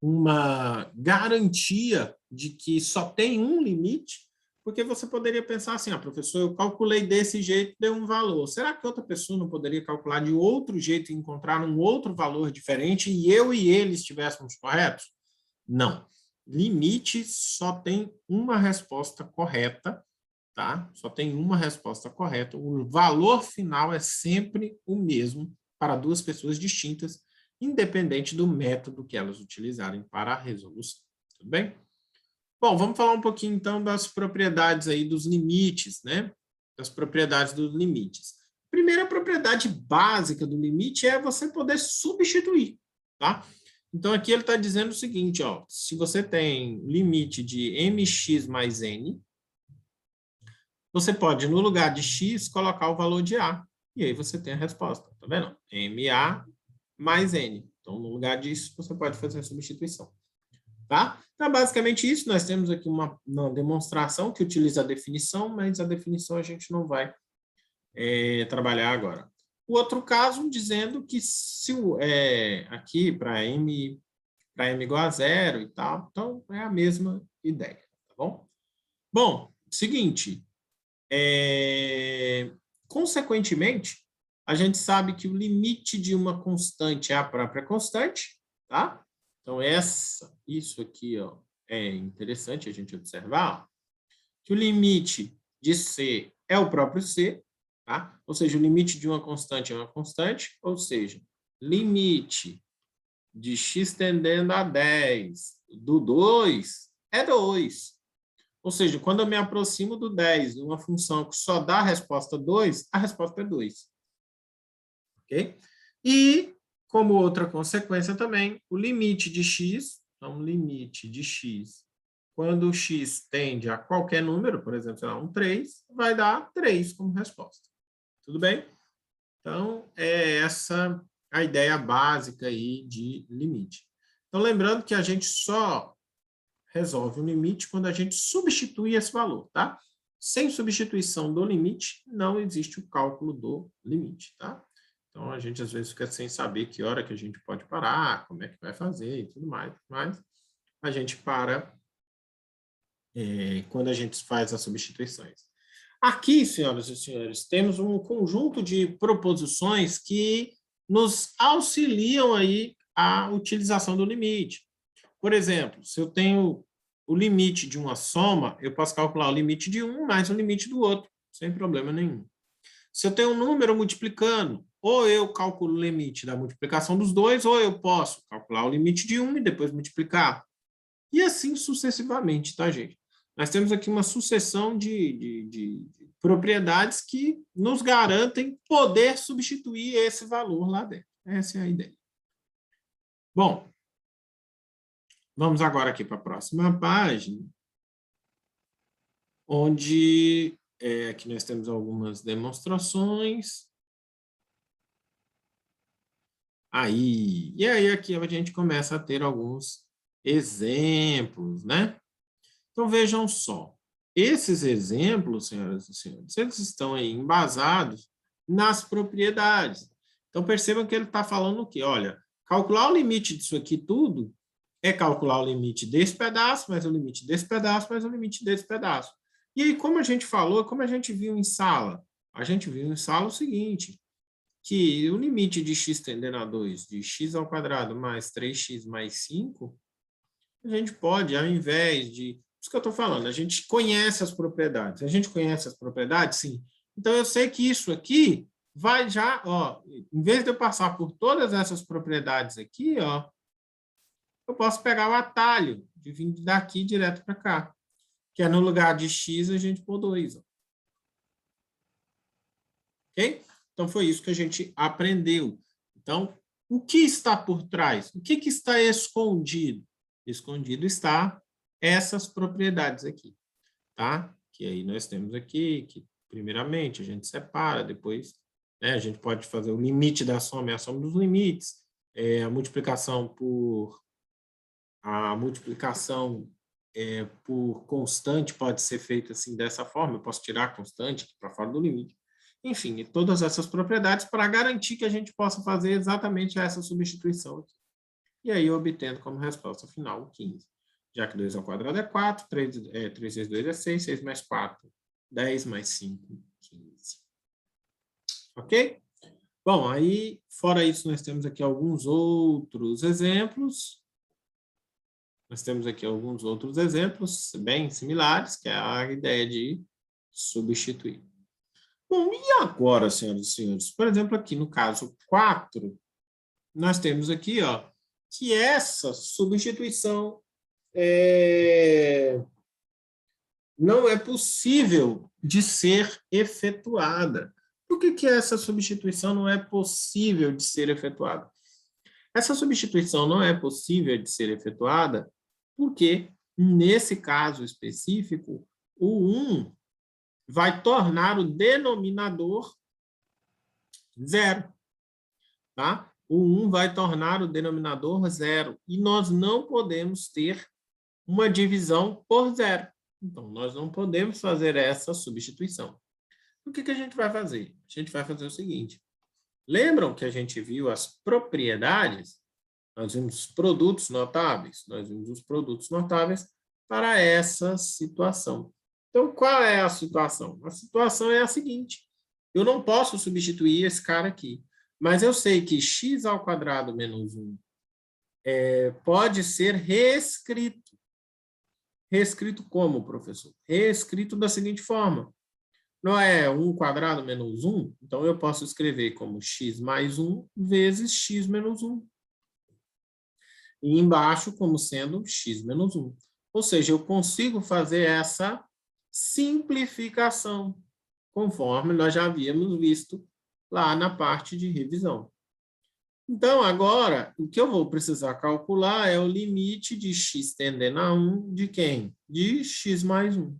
uma garantia de que só tem um limite, porque você poderia pensar assim, professor, eu calculei desse jeito, deu um valor. Será que outra pessoa não poderia calcular de outro jeito e encontrar um outro valor diferente e eu e ele estivéssemos corretos? Não. Limite só tem uma resposta correta, tá? Só tem uma resposta correta. O valor final é sempre o mesmo para duas pessoas distintas, independente do método que elas utilizarem para a resolução. Tudo bem? Bom, vamos falar um pouquinho, então, das propriedades aí dos limites, né? Das propriedades dos limites. Primeira propriedade básica do limite é você poder substituir, tá? Então, aqui ele está dizendo o seguinte, ó, se você tem limite de mx mais n, você pode, no lugar de x, colocar o valor de a, e aí você tem a resposta, tá vendo? ma mais n. Então, no lugar disso, você pode fazer a substituição. Tá? Então, basicamente isso. Nós temos aqui uma demonstração que utiliza a definição, mas a definição a gente não vai trabalhar agora. O outro caso dizendo que se aqui para m igual a 0 e tal, então é a mesma ideia, tá bom? Bom, seguinte, consequentemente, a gente sabe que o limite de uma constante é a própria constante, tá? Então, isso aqui, ó, é interessante a gente observar, ó, que o limite de C é o próprio C, tá? Ou seja, o limite de uma constante é uma constante, ou seja, limite de x tendendo a 10 do 2 é 2. Ou seja, quando eu me aproximo do 10 de uma função que só dá a resposta 2, a resposta é 2. Ok? E, como outra consequência também, o limite de x, então, limite de x, quando o x tende a qualquer número, por exemplo, sei lá, um 3, vai dar 3 como resposta. Tudo bem? Então, é essa a ideia básica aí de limite. Então, lembrando que a gente só resolve o limite quando a gente substitui esse valor, tá? Sem substituição do limite, não existe o cálculo do limite, tá? Então, a gente às vezes fica sem saber que hora que a gente pode parar, como é que vai fazer e tudo mais, mas a gente para quando a gente faz as substituições. Aqui, senhoras e senhores, temos um conjunto de proposições que nos auxiliam aí a utilização do limite. Por exemplo, se eu tenho o limite de uma soma, eu posso calcular o limite de um mais o limite do outro, sem problema nenhum. Se eu tenho um número multiplicando, ou eu calculo o limite da multiplicação dos dois, ou eu posso calcular o limite de um e depois multiplicar. E assim sucessivamente, tá, gente? Nós temos aqui uma sucessão de propriedades que nos garantem poder substituir esse valor lá dentro. Essa é a ideia. Bom, vamos agora aqui para a próxima página, onde aqui nós temos algumas demonstrações. E aí aqui a gente começa a ter alguns exemplos, né? Então, vejam só. Esses exemplos, senhoras e senhores, eles estão aí embasados nas propriedades. Então, percebam que ele está falando o quê? Olha, calcular o limite disso aqui tudo é calcular o limite desse pedaço, mais o limite desse pedaço, mais o limite desse pedaço. E aí, como a gente falou, como a gente viu em sala? A gente viu em sala o seguinte, que o limite de x tendendo a 2 de x ao quadrado mais 3x mais 5, a gente pode, ao invés de... Isso que eu estou falando, a gente conhece as propriedades. A gente conhece as propriedades, sim. Então, eu sei que isso aqui vai já, ó, em vez de eu passar por todas essas propriedades aqui, ó, eu posso pegar o atalho de vir daqui direto para cá, que é no lugar de x a gente pôr 2. Ok? Então, foi isso que a gente aprendeu. Então, o que está por trás? O que está escondido? Escondido está essas propriedades aqui, tá? Que aí nós temos aqui, que primeiramente a gente separa, depois a gente pode fazer o limite da soma e a soma dos limites, a multiplicação por constante pode ser feita assim dessa forma, eu posso tirar a constante para fora do limite. Enfim, todas essas propriedades para garantir que a gente possa fazer exatamente essa substituição aqui. E aí, obtendo como resposta final o 15. Já que 2 ao quadrado é 4, 3 vezes 2 é 6, 6 mais 4, 10 mais 5, 15. Ok? Bom, aí, fora isso, nós temos aqui alguns outros exemplos. Nós temos aqui alguns outros exemplos bem similares, que é a ideia de substituir. Bom, e agora, senhoras e senhores? Por exemplo, aqui no caso 4, nós temos aqui, ó, que essa substituição não é possível de ser efetuada. Por que essa substituição não é possível de ser efetuada? Essa substituição não é possível de ser efetuada porque, nesse caso específico, o 1 vai tornar o denominador zero. Tá? O 1 vai tornar o denominador zero. E nós não podemos ter uma divisão por zero. Então, nós não podemos fazer essa substituição. O que a gente vai fazer? A gente vai fazer o seguinte. Lembram que a gente viu as propriedades? Nós vimos os produtos notáveis. Nós vimos os produtos notáveis para essa situação. Então, qual é a situação? A situação é a seguinte. Eu não posso substituir esse cara aqui. Mas eu sei que x ao quadrado menos 1 pode ser reescrito. Reescrito como, professor? Reescrito da seguinte forma. Não é 1 quadrado menos 1? Então, eu posso escrever como x mais 1 vezes x menos 1. E embaixo, como sendo x menos 1. Ou seja, eu consigo fazer essa simplificação, conforme nós já havíamos visto lá na parte de revisão. Então, agora, o que eu vou precisar calcular é o limite de x tendendo a 1 de quem? De x mais 1.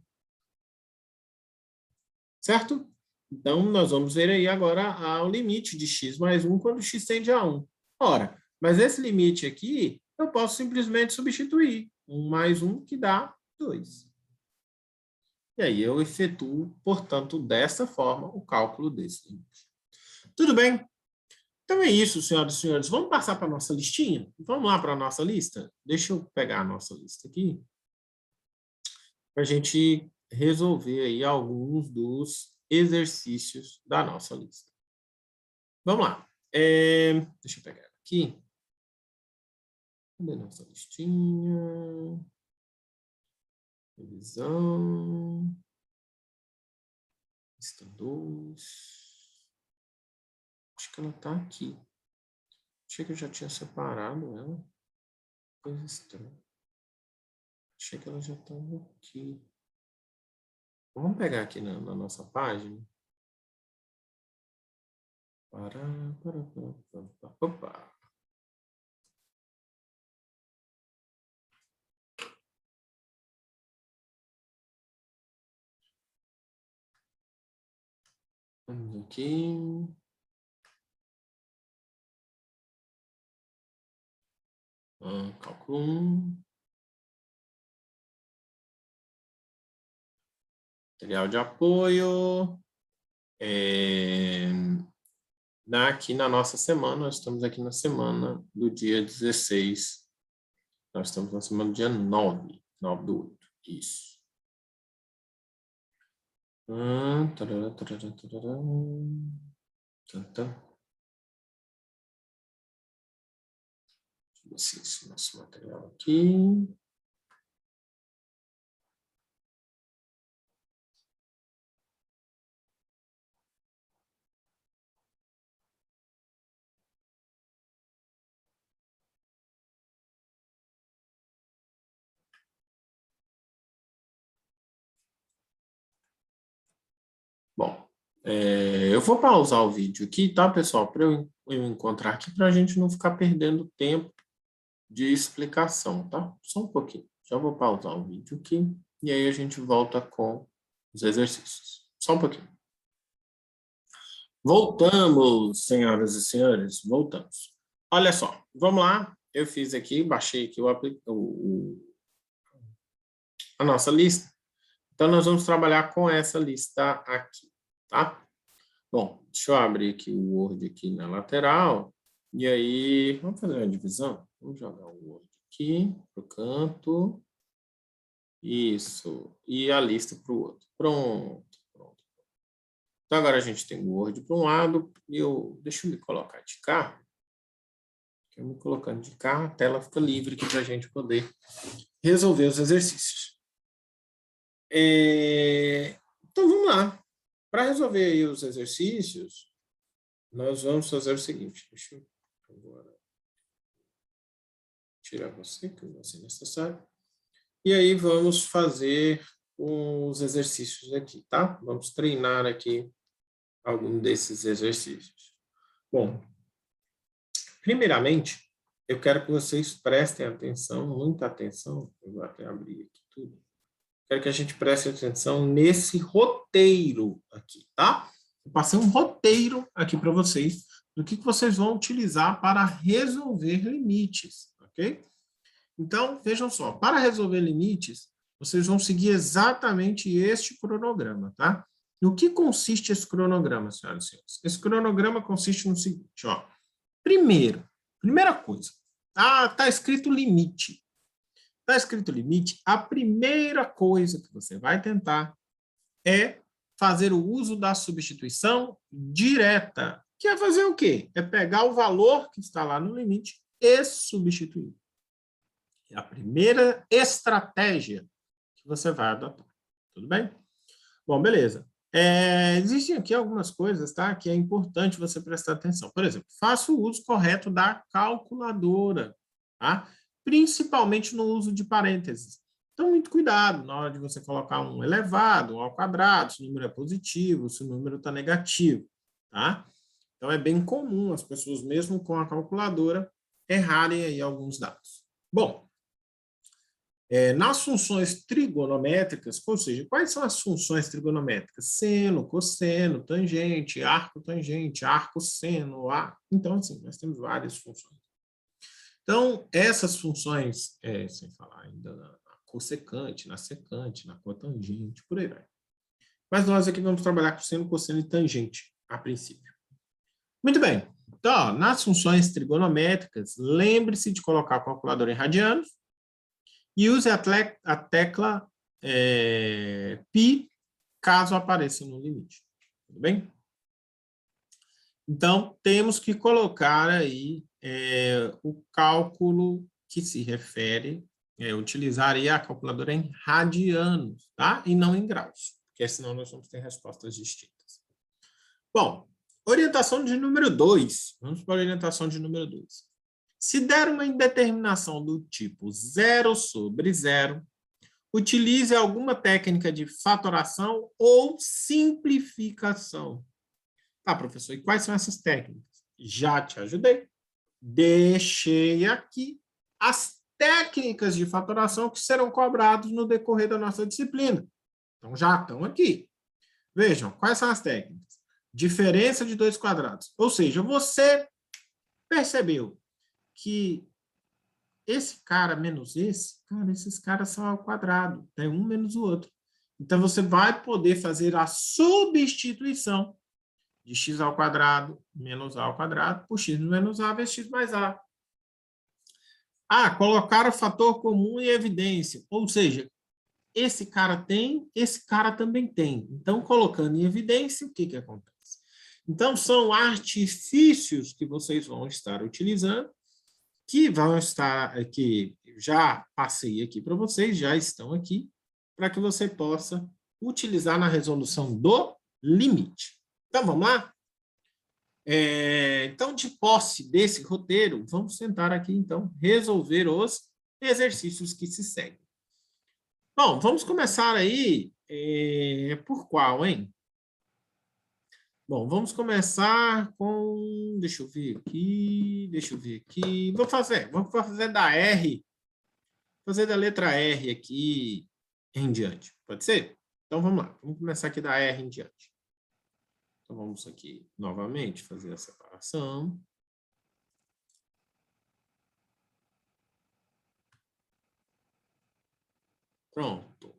Certo? Então, nós vamos ver aí agora o limite de x mais 1 quando x tende a 1. Ora, mas esse limite aqui, eu posso simplesmente substituir. 1 mais 1 que dá 2. E aí eu efetuo, portanto, dessa forma, o cálculo desse limite. Tudo bem? Então é isso, senhoras e senhores. Vamos passar para a nossa listinha? Vamos lá para a nossa lista? Deixa eu pegar a nossa lista aqui para a gente resolver aí alguns dos exercícios da nossa lista. Vamos lá. Deixa eu pegar aqui. Cadê a nossa listinha? Revisão. Lista 2. Acho que ela está aqui. Achei que eu já tinha separado ela. Coisa estranha. Achei que ela já estava aqui. Vamos pegar aqui na nossa página. Opa. Vamos aqui. Cálculo 1. Material de apoio. Aqui na nossa semana, nós estamos aqui na semana do dia 16. Nós estamos na semana do dia 9 do 8. Isso. Deixa eu ver se esse nosso material aqui. Bom, eu vou pausar o vídeo aqui, tá, pessoal? Para eu encontrar aqui, para a gente não ficar perdendo tempo de explicação, tá? Só um pouquinho. Já vou pausar o vídeo aqui e aí a gente volta com os exercícios. Só um pouquinho. Voltamos, senhoras e senhores, voltamos. Olha só, vamos lá. Eu fiz aqui, baixei aqui a nossa lista. Então, nós vamos trabalhar com essa lista aqui, tá? Bom, deixa eu abrir aqui o Word aqui na lateral. E aí, vamos fazer uma divisão? Vamos jogar o Word aqui para o canto. Isso. E a lista para o outro. Pronto. Então, agora a gente tem o Word para um lado. E deixa eu me colocar de cá. Eu me colocando de cá, a tela fica livre aqui para a gente poder resolver os exercícios. Então, vamos lá. Para resolver aí os exercícios, nós vamos fazer o seguinte. Deixa eu agora tirar você, que não vai ser necessário. E aí vamos fazer os exercícios aqui, tá? Vamos treinar aqui algum desses exercícios. Bom, primeiramente, eu quero que vocês prestem atenção, muita atenção. Eu vou até abrir aqui tudo. Quero que a gente preste atenção nesse roteiro aqui, tá? Eu passei um roteiro aqui para vocês do que vocês vão utilizar para resolver limites, ok? Então, vejam só, para resolver limites, vocês vão seguir exatamente este cronograma, tá? No que consiste esse cronograma, senhoras e senhores? Esse cronograma consiste no seguinte, ó. Primeira coisa, tá escrito limite. Está escrito limite, a primeira coisa que você vai tentar é fazer o uso da substituição direta. Que é fazer o quê? É pegar o valor que está lá no limite e substituir. É a primeira estratégia que você vai adotar. Tudo bem? Bom, beleza. Existem aqui algumas coisas, tá? Que é importante você prestar atenção. Por exemplo, faça o uso correto da calculadora, tá? Principalmente no uso de parênteses. Então, muito cuidado na hora de você colocar um elevado, um ao quadrado, se o número é positivo, se o número está negativo, tá? Então, é bem comum as pessoas, mesmo com a calculadora, errarem aí alguns dados. Bom, Nas funções trigonométricas, ou seja, quais são as funções trigonométricas? Seno, cosseno, tangente, arco seno, então, assim, nós temos várias funções. Então, essas funções, sem falar ainda na cossecante, na secante, na cotangente, por aí vai. Mas nós aqui vamos trabalhar com seno, cosseno e tangente, a princípio. Muito bem. Então, ó, nas funções trigonométricas, lembre-se de colocar a calculadora em radianos e use a tecla π, caso apareça no limite. Tudo bem? Então, temos que colocar aí o cálculo que se refere, utilizar aí a calculadora em radianos, tá? E não em graus, porque senão nós vamos ter respostas distintas. Bom, orientação de número 2. Vamos para a orientação de número 2. Se der uma indeterminação do tipo 0 sobre 0, utilize alguma técnica de fatoração ou simplificação. Tá, professor, e quais são essas técnicas? Já te ajudei. Deixei aqui as técnicas de fatoração que serão cobradas no decorrer da nossa disciplina. Então, já estão aqui. Vejam, quais são as técnicas? Diferença de dois quadrados. Ou seja, você percebeu que esse cara menos esse, cara, esses caras são ao quadrado, é um menos o outro. Então, você vai poder fazer a substituição de x ao quadrado menos a ao quadrado por x menos a vezes x mais a. Colocar o fator comum em evidência, ou seja, esse cara tem, esse cara também tem. Então, colocando em evidência, o que acontece? Então, são artifícios que vocês vão estar utilizando, que já passei aqui para vocês, já estão aqui, para que você possa utilizar na resolução do limite. Então, vamos lá? Então, de posse desse roteiro, vamos tentar aqui, então, resolver os exercícios que se seguem. Bom, vamos começar aí por qual, hein? Bom, vamos começar com... Deixa eu ver aqui. Vamos fazer da R, fazer da letra R aqui em diante. Pode ser? Então, vamos lá. Vamos começar aqui da R em diante. Então, vamos aqui novamente fazer a separação. Pronto.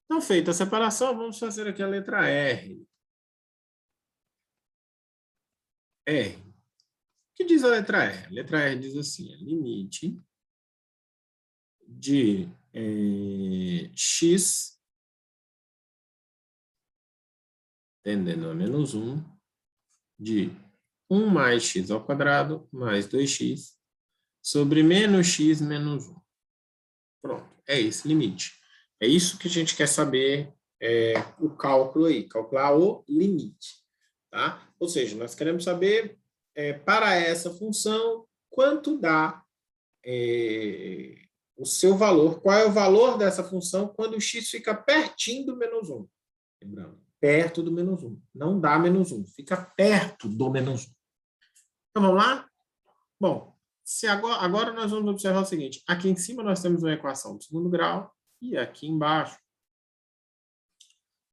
Então, feita a separação, vamos fazer aqui a letra R. R. O que diz a letra R? A letra R diz assim, limite de x tendendo a menos 1 de 1 mais x ao quadrado mais 2x sobre menos x menos 1. Pronto, é esse limite. É isso que a gente quer saber, o cálculo aí, calcular o limite. Tá? Ou seja, nós queremos saber, para essa função, quanto dá o seu valor, qual é o valor dessa função quando o x fica pertinho do menos 1. Lembrando, perto do menos 1. Não dá menos 1, fica perto do menos 1. Então, vamos lá? Bom, agora nós vamos observar o seguinte. Aqui em cima nós temos uma equação de segundo grau e aqui embaixo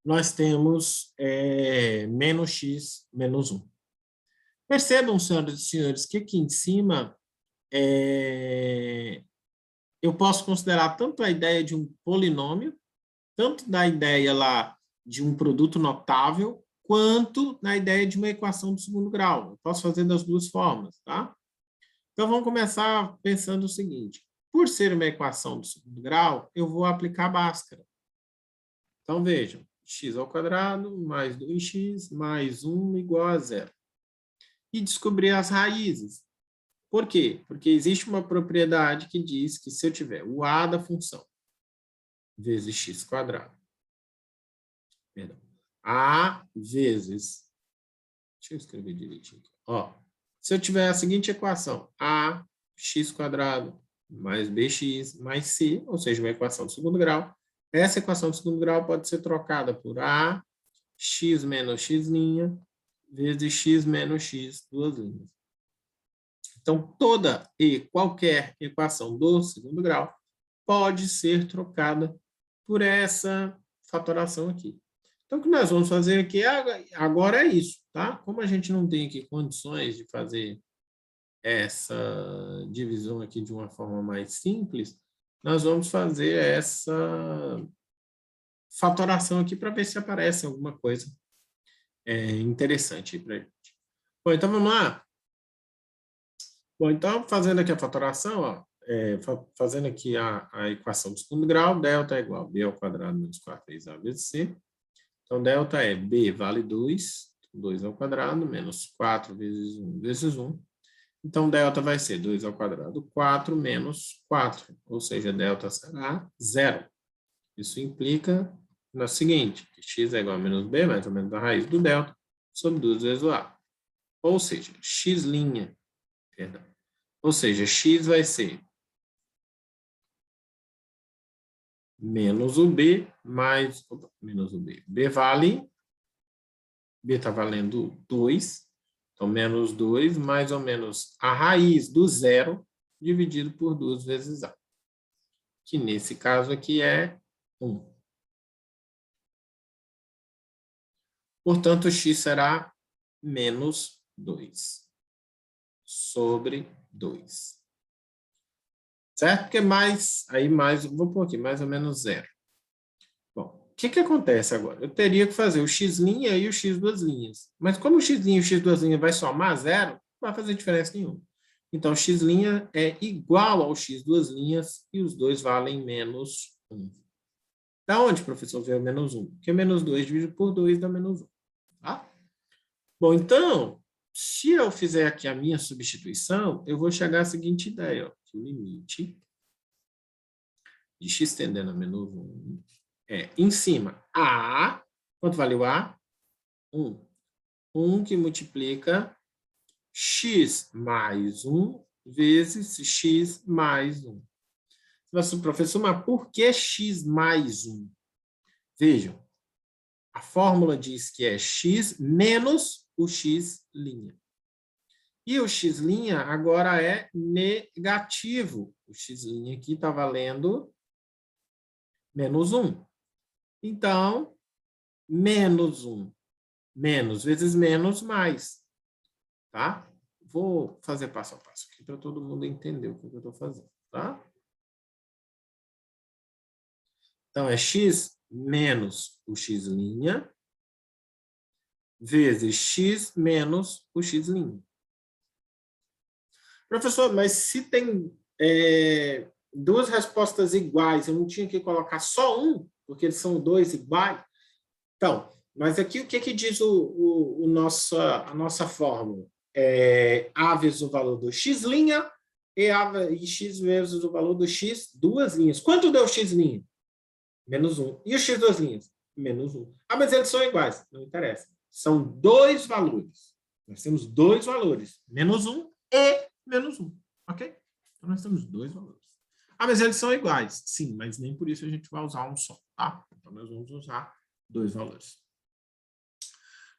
nós temos menos x menos 1. Percebam, senhoras e senhores, que aqui em cima eu posso considerar tanto a ideia de um polinômio, tanto da ideia lá de um produto notável, quanto na ideia de uma equação do segundo grau. Eu posso fazer das duas formas, tá? Então, vamos começar pensando o seguinte. Por ser uma equação do segundo grau, eu vou aplicar Bhaskara. Então, vejam. X ao quadrado mais 2x mais 1 igual a 0. E descobrir as raízes. Por quê? Porque existe uma propriedade que diz que se eu tiver o a da função vezes x quadrado, perdão, a vezes, deixa eu escrever direitinho. Ó, se eu tiver a seguinte equação, a x quadrado mais bx mais c, ou seja, uma equação de segundo grau, essa equação de segundo grau pode ser trocada por a x menos x' vezes x menos x, duas linhas. Então, toda e qualquer equação do segundo grau pode ser trocada por essa fatoração aqui. Então, o que nós vamos fazer aqui agora é isso, tá? Como a gente não tem aqui condições de fazer essa divisão aqui de uma forma mais simples, nós vamos fazer essa fatoração aqui para ver se aparece alguma coisa interessante para a gente. Bom, então vamos lá? Bom, então, fazendo aqui a fatoração, ó, fazendo aqui a equação do segundo grau, delta é igual a b ao quadrado menos 4a vezes c. Então, delta é b vale 2, 2 ao quadrado, menos 4 vezes 1 vezes 1. Então, delta vai ser 2 ao quadrado, 4 menos 4, ou seja, delta será 0. Isso implica no seguinte, que x é igual a menos b, mais ou menos a raiz do delta, sobre 2 vezes o a. Ou seja, x', perdão. Ou seja, x vai ser menos o b mais, menos o b. B está valendo 2, então menos 2, mais ou menos a raiz do zero, dividido por 2 vezes a. Que nesse caso aqui é 1. Portanto, x será menos 2 sobre 2. Certo? Porque vou pôr aqui, mais ou menos 0. Bom, o que acontece agora? Eu teria que fazer o x' e o x duas linhas. Mas como o x' e o x duas linhas vai somar 0, não vai fazer diferença nenhuma. Então, x' é igual ao x duas linhas e os dois valem menos 1. Da onde, professor, veio menos 1? Porque menos 2 dividido por 2 dá menos 1. Tá? Bom, então, se eu fizer aqui a minha substituição, eu vou chegar à seguinte ideia, ó, que o limite de x tendendo a menos 1 é, em cima, a, quanto vale o a? 1. 1 que multiplica x mais 1 vezes x mais 1. Mas, professor, mas por que x mais 1? Vejam, a fórmula diz que é x menos o x'. E o x' agora é negativo. O x' aqui está valendo menos 1. Então, menos 1. Menos vezes menos, mais. Tá? Vou fazer passo a passo aqui para todo mundo entender o que eu estou fazendo. Tá? Então, é x menos o x' vezes x menos o x'. Professor, mas se tem duas respostas iguais, eu não tinha que colocar só um, porque eles são dois iguais? Então, mas aqui o que diz a nossa fórmula? A vezes o valor do x' e x vezes o valor do x duas linhas. Quanto deu x'? Menos 1. E o x duas linhas? Menos 1. Ah, mas eles são iguais. Não interessa. São dois valores. Nós temos dois valores. Menos 1 e menos 1. Ok? Então, nós temos dois valores. Ah, mas eles são iguais. Sim, mas nem por isso a gente vai usar um só. Tá? Então, nós vamos usar dois valores.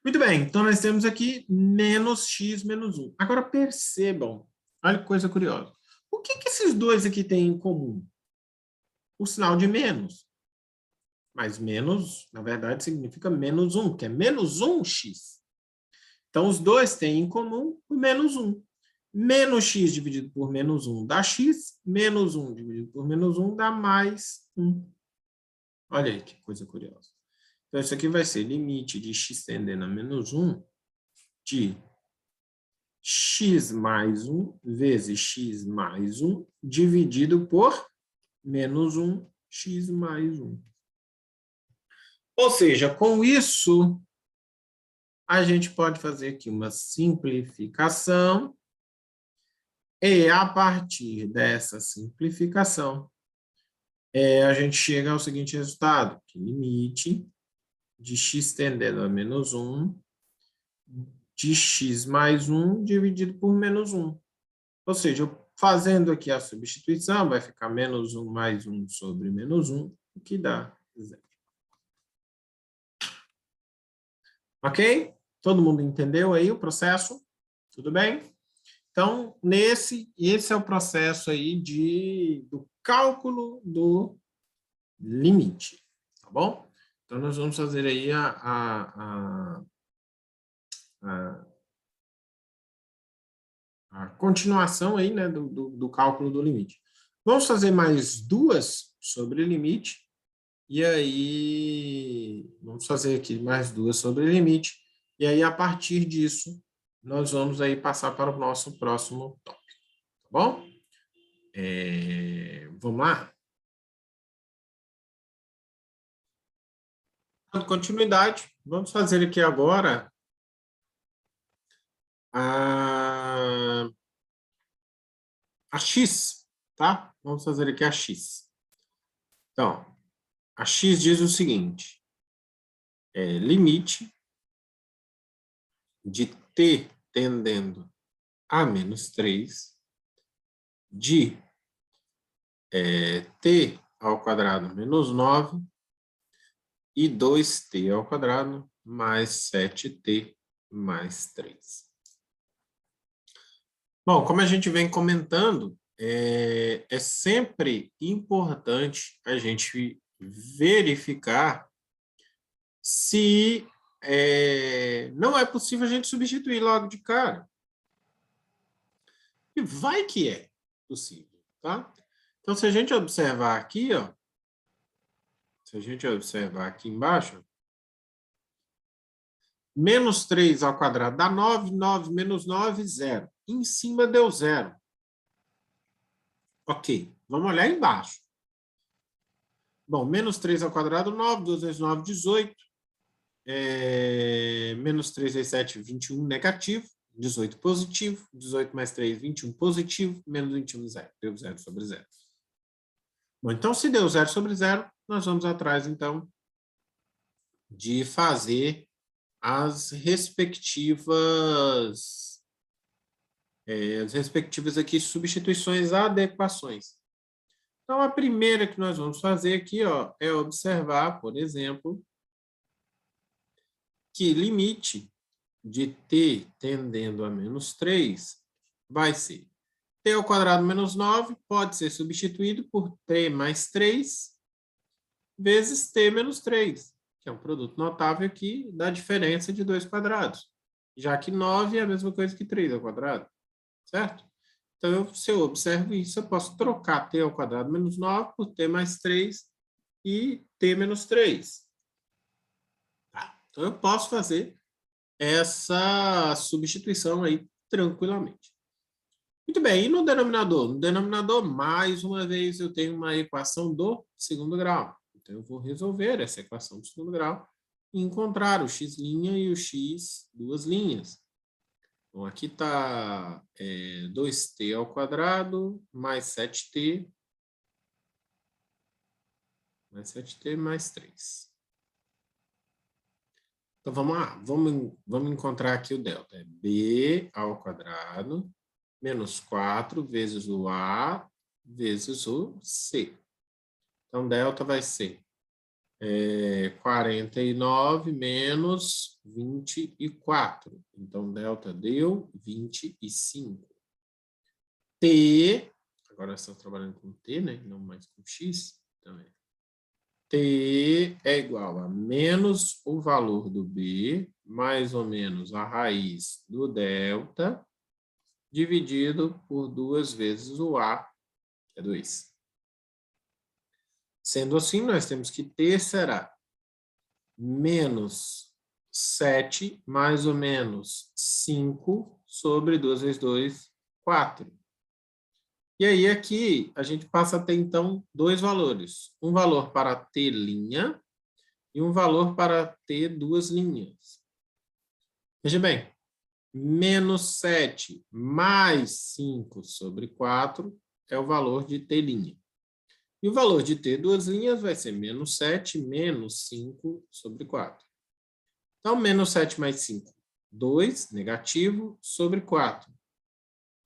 Muito bem. Então, nós temos aqui menos x menos 1. Agora, percebam. Olha que coisa curiosa. O que esses dois aqui têm em comum? O sinal de menos. Mas menos, na verdade, significa menos 1, que é menos 1x. Então, os dois têm em comum o menos 1. Menos x dividido por menos 1 dá x, menos 1 dividido por menos 1 dá mais 1. Olha aí que coisa curiosa. Então, isso aqui vai ser limite de x tendendo a menos 1 de x mais 1 vezes x mais 1 dividido por menos 1, x mais 1. Ou seja, com isso, a gente pode fazer aqui uma simplificação e, a partir dessa simplificação, a gente chega ao seguinte resultado, que limite de x tendendo a menos 1 de x mais 1 dividido por menos 1. Ou seja, fazendo aqui a substituição, vai ficar menos 1 mais 1 sobre menos 1, o que dá 0. Ok? Todo mundo entendeu aí o processo? Tudo bem? Então, esse é o processo aí do cálculo do limite, tá bom? Então, nós vamos fazer aí a continuação aí, né, do cálculo do limite. Vamos fazer mais duas sobre limite, e aí vamos fazer aqui mais duas sobre limite, e aí a partir disso nós vamos aí passar para o nosso próximo tópico, tá bom? Vamos lá? Dando continuidade, vamos fazer aqui agora a x, tá? Vamos fazer aqui a x. Então, a x diz o seguinte, limite de t tendendo a menos 3 de t ao quadrado menos 9 e 2t ao quadrado mais 7t mais 3. Bom, como a gente vem comentando, é sempre importante a gente verificar se não é possível a gente substituir logo de cara. E vai que é possível, tá? Então, se a gente observar aqui, ó, se a gente observar aqui embaixo, menos 3 ao quadrado dá 9, 9 menos 9, 0. Em cima deu 0. Ok, vamos olhar embaixo. Bom, menos 3 ao quadrado, 9, 2 vezes 9, 18. Menos 3 vezes 7, 21 negativo. 18 positivo. 18 mais 3, 21 positivo. Menos 21, 0. Deu 0 sobre 0. Bom, então, se deu 0 sobre 0, nós vamos atrás, então, de fazer as respectivas aqui substituições, adequações. Então, a primeira que nós vamos fazer aqui, ó, é observar, por exemplo, que limite de t tendendo a menos 3 vai ser t ao quadrado menos 9 pode ser substituído por t mais 3 vezes t menos 3, que é um produto notável aqui da diferença de dois quadrados, já que 9 é a mesma coisa que 3 ao quadrado, certo? Então, se eu observo isso, eu posso trocar t ao quadrado menos 9 por t mais 3 e t menos 3. Tá? Então, eu posso fazer essa substituição aí tranquilamente. Muito bem, e no denominador? No denominador, mais uma vez, eu tenho uma equação do segundo grau. Então, eu vou resolver essa equação do segundo grau e encontrar o x' e o x duas linhas. Então, aqui está 2t ao quadrado mais 7t mais 3. Então, vamos lá. Vamos encontrar aqui o delta. É b ao quadrado menos 4 vezes o a vezes o c. Então, delta vai ser 49 menos 24. Então, delta deu 25. T, agora estamos trabalhando com T, né? Não mais com X. Então, T é igual a menos o valor do B, mais ou menos a raiz do delta, dividido por 2 vezes o A, que é 2. Sendo assim, nós temos que T será menos 7, mais ou menos 5, sobre 2 vezes 2, 4. E aí, aqui, a gente passa a ter, então, dois valores. Um valor para T' e um valor para T duas linhas. Veja bem, menos 7 mais 5 sobre 4 é o valor de T'. E o valor de T duas linhas vai ser menos 7 menos 5 sobre 4. Então, menos 7 mais 5, 2, negativo, sobre 4.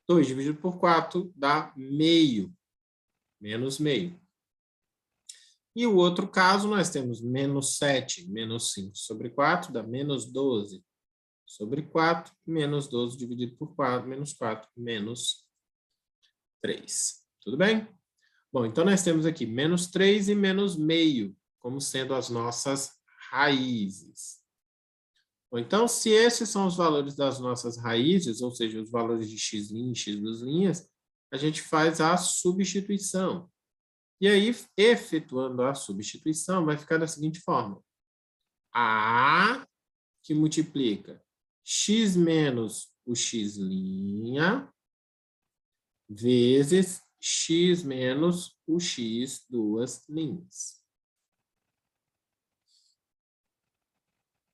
2 dividido por 4 dá meio, menos meio. E o outro caso, nós temos menos 7 menos 5 sobre 4, dá menos 12. sobre 4, menos 12 dividido por 4, menos 4, menos 3. Tudo bem? Bom, então nós temos aqui menos 3 e menos meio, como sendo as nossas raízes. Bom, então, se esses são os valores das nossas raízes, ou seja, os valores de x' e x', a gente faz a substituição. E aí, efetuando a substituição, vai ficar da seguinte forma. A que multiplica x menos o x', vezes x menos o x duas linhas.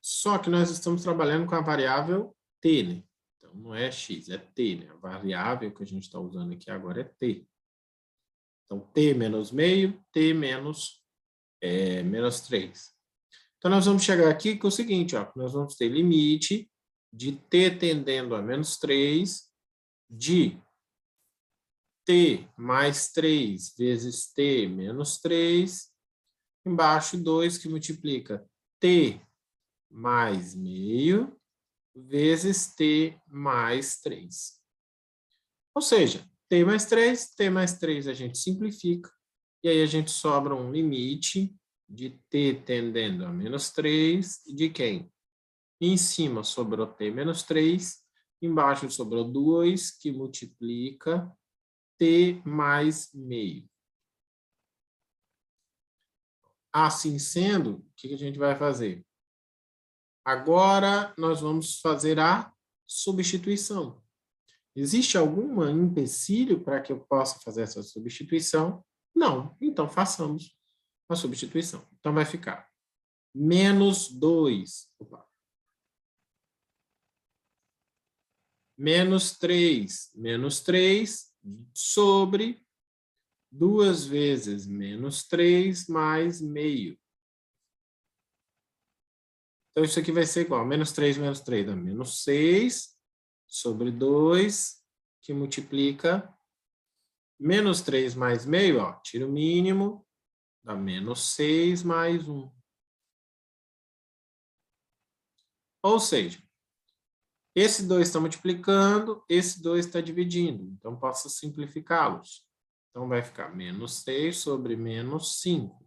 Só que nós estamos trabalhando com a variável t, né? Então, não é x, é t, né? A variável que a gente está usando aqui agora é t. Então, t menos meio, t menos 3. Então, nós vamos chegar aqui com o seguinte, ó, nós vamos ter limite de t tendendo a menos 3 de t mais 3 vezes t menos 3, embaixo 2 que multiplica t mais meio vezes t mais 3. Ou seja, t mais 3 a gente simplifica, e aí a gente sobra um limite de t tendendo a menos 3, de quem? Em cima sobrou t menos 3, embaixo sobrou 2, que multiplica t mais meio. Assim sendo, o que a gente vai fazer? Agora, nós vamos fazer a substituição. Existe algum empecilho para que eu possa fazer essa substituição? Não. Então, façamos a substituição. Então, vai ficar menos 2. Menos 3 sobre 2 vezes menos 3 mais meio. Então, isso aqui vai ser igual a menos 3 dá menos 6 sobre 2, que multiplica menos 3 mais meio, ó, tira o mínimo, dá menos 6 mais 1. Ou seja, esse 2 está multiplicando, esse 2 está dividindo. Então, posso simplificá-los. Então, vai ficar menos 6 sobre menos 5.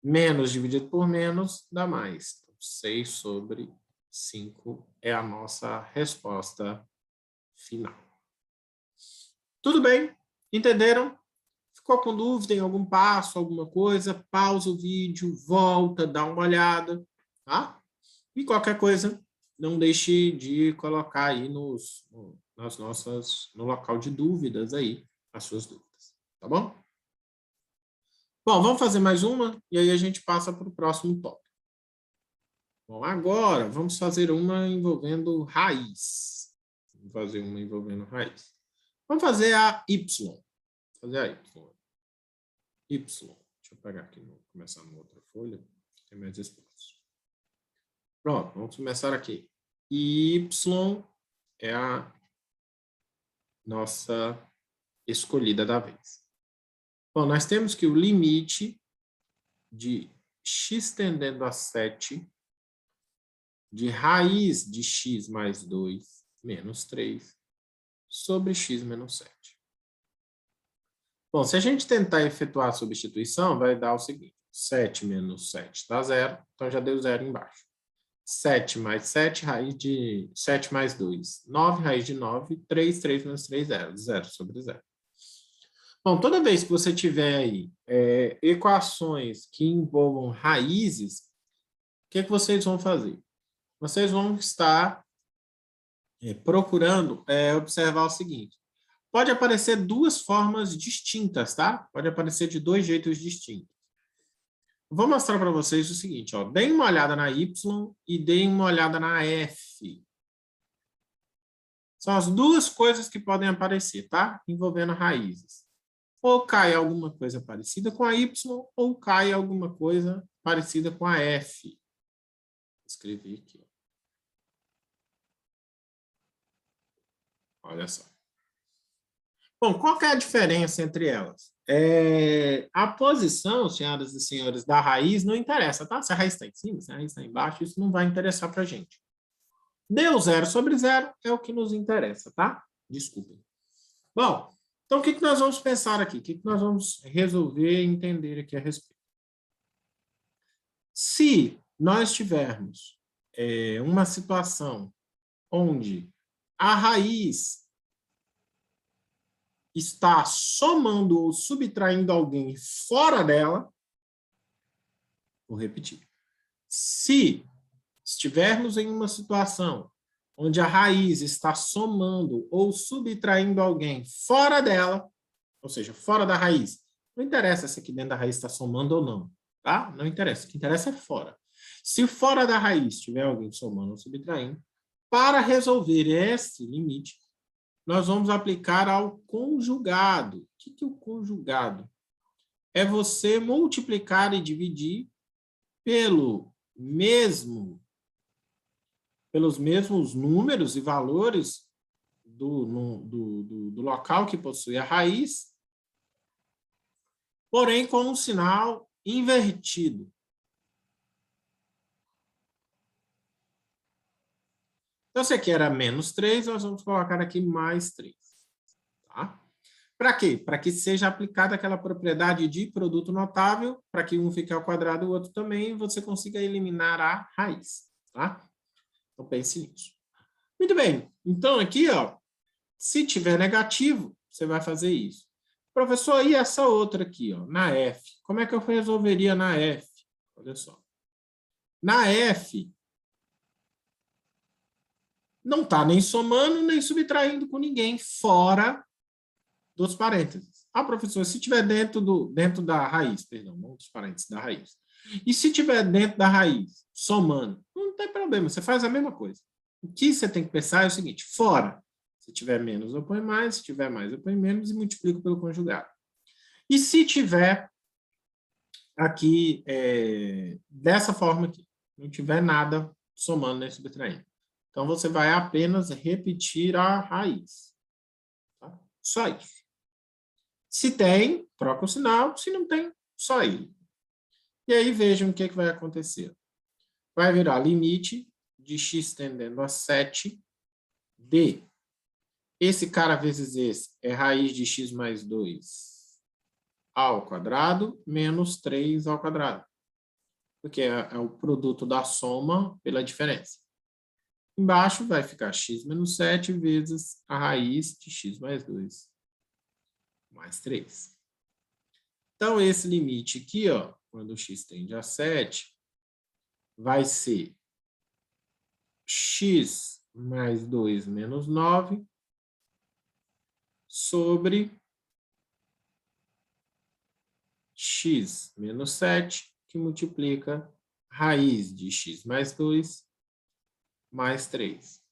Menos dividido por menos dá mais. Então, 6 sobre 5 é a nossa resposta final. Tudo bem? Entenderam? Ficou com dúvida em algum passo, alguma coisa? Pausa o vídeo, volta, dá uma olhada, tá? E qualquer coisa, não deixe de colocar aí no local de dúvidas aí, as suas dúvidas, tá bom? Bom, vamos fazer mais uma e aí a gente passa para o próximo tópico. Bom, agora vamos fazer uma envolvendo raiz. Vamos fazer uma envolvendo raiz. Vamos fazer a Y. Fazer a Y. Deixa eu pegar aqui, começar numa outra folha, tem mais espaço. Pronto, vamos começar aqui. Y é a nossa escolhida da vez. Bom, nós temos que o limite de x tendendo a 7 de raiz de x mais 2 menos 3 sobre x menos 7. Bom, se a gente tentar efetuar a substituição, vai dar o seguinte. 7 menos 7 dá 0, então já deu 0 embaixo. 7 mais 7, raiz de 7 mais 2, 9, raiz de 9, 3 menos 3, 0, 0 sobre 0. Bom, toda vez que você tiver aí equações que envolvam raízes, o que vocês vão fazer? Vocês vão estar procurando observar o seguinte. Pode aparecer duas formas distintas, tá? Pode aparecer de dois jeitos distintos. Vou mostrar para vocês o seguinte, ó. Deem uma olhada na Y e deem uma olhada na F. São as duas coisas que podem aparecer, tá? Envolvendo raízes. Ou cai alguma coisa parecida com a Y, ou cai alguma coisa parecida com a F. Escrevi aqui. Olha só. Bom, qual que é a diferença entre elas? A posição, senhoras e senhores, da raiz não interessa, tá? Se a raiz está em cima, se a raiz está embaixo, isso não vai interessar para a gente. Deu 0 sobre 0 é o que nos interessa, tá? Desculpem. Bom, então o que nós vamos pensar aqui? O que nós vamos resolver e entender aqui a respeito? Se nós tivermos uma situação onde a raiz está somando ou subtraindo alguém fora dela, vou repetir. Se estivermos em uma situação onde a raiz está somando ou subtraindo alguém fora dela, ou seja, fora da raiz, não interessa se aqui dentro da raiz está somando ou não, tá? Não interessa, o que interessa é fora. Se fora da raiz tiver alguém somando ou subtraindo, para resolver esse limite, nós vamos aplicar ao conjugado. O que é o conjugado? É você multiplicar e dividir pelos mesmos números e valores do local que possui a raiz, porém com um sinal invertido. Então, se aqui era menos 3, nós vamos colocar aqui mais 3. Tá? Para quê? Para que seja aplicada aquela propriedade de produto notável, para que um fique ao quadrado e o outro também, e você consiga eliminar a raiz. Tá? Então, pense nisso. Muito bem. Então, aqui, ó, se tiver negativo, você vai fazer isso. Professor, e essa outra aqui, ó, na F? Como é que eu resolveria na F? Olha só. Na F, não está nem somando, nem subtraindo com ninguém, fora dos parênteses. Ah, professor, se tiver dentro da raiz, perdão, não dos parênteses, da raiz. E se tiver dentro da raiz, somando, não tem problema, você faz a mesma coisa. O que você tem que pensar é o seguinte, fora. Se tiver menos, eu ponho mais, se tiver mais, eu ponho menos e multiplico pelo conjugado. E se tiver aqui, dessa forma aqui, não tiver nada somando nem subtraindo. Então, você vai apenas repetir a raiz. Tá? Só isso. Se tem, troca o sinal. Se não tem, só ele. E aí, vejam o que vai acontecer. Vai virar limite de x tendendo a 7 de... Esse cara vezes esse é raiz de x mais 2 ao quadrado menos 3 ao quadrado. Porque é o produto da soma pela diferença. Embaixo vai ficar x menos 7 vezes a raiz de x mais 2 mais 3. Então, esse limite aqui, ó, quando x tende a 7, vai ser x mais 2 menos 9 sobre x menos 7, que multiplica raiz de x mais 2 mais 3.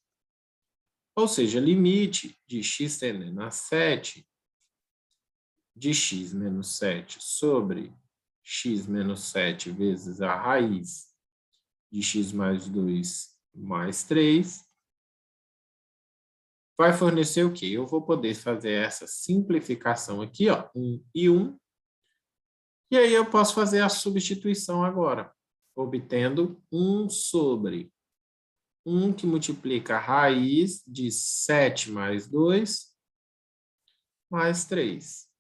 Ou seja, limite de x tendendo a 7 de x menos 7 sobre x menos 7 vezes a raiz de x mais 2 mais 3, vai fornecer o quê? Eu vou poder fazer essa simplificação aqui, ó, 1 e 1, e aí eu posso fazer a substituição agora, obtendo 1 sobre 1 que multiplica a raiz de 7 mais 2 mais 3.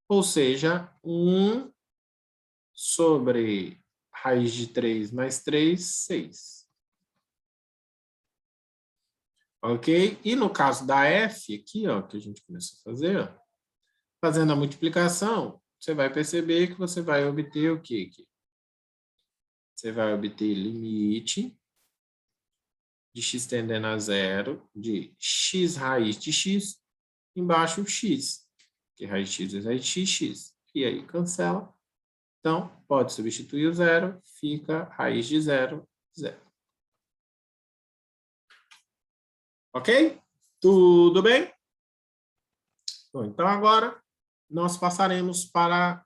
Ou seja, 1 sobre raiz de 3 mais 3, 6. Ok? E no caso da F, aqui, ó, que a gente começou a fazer, ó, fazendo a multiplicação, você vai perceber que você vai obter o quê aqui? Você vai obter limite de x tendendo a 0 de x raiz de x, embaixo x, que raiz de x vezes raiz de x, x. E aí cancela. Então, pode substituir o 0, fica raiz de 0, 0. Ok? Tudo bem? Bom, então, agora, nós passaremos para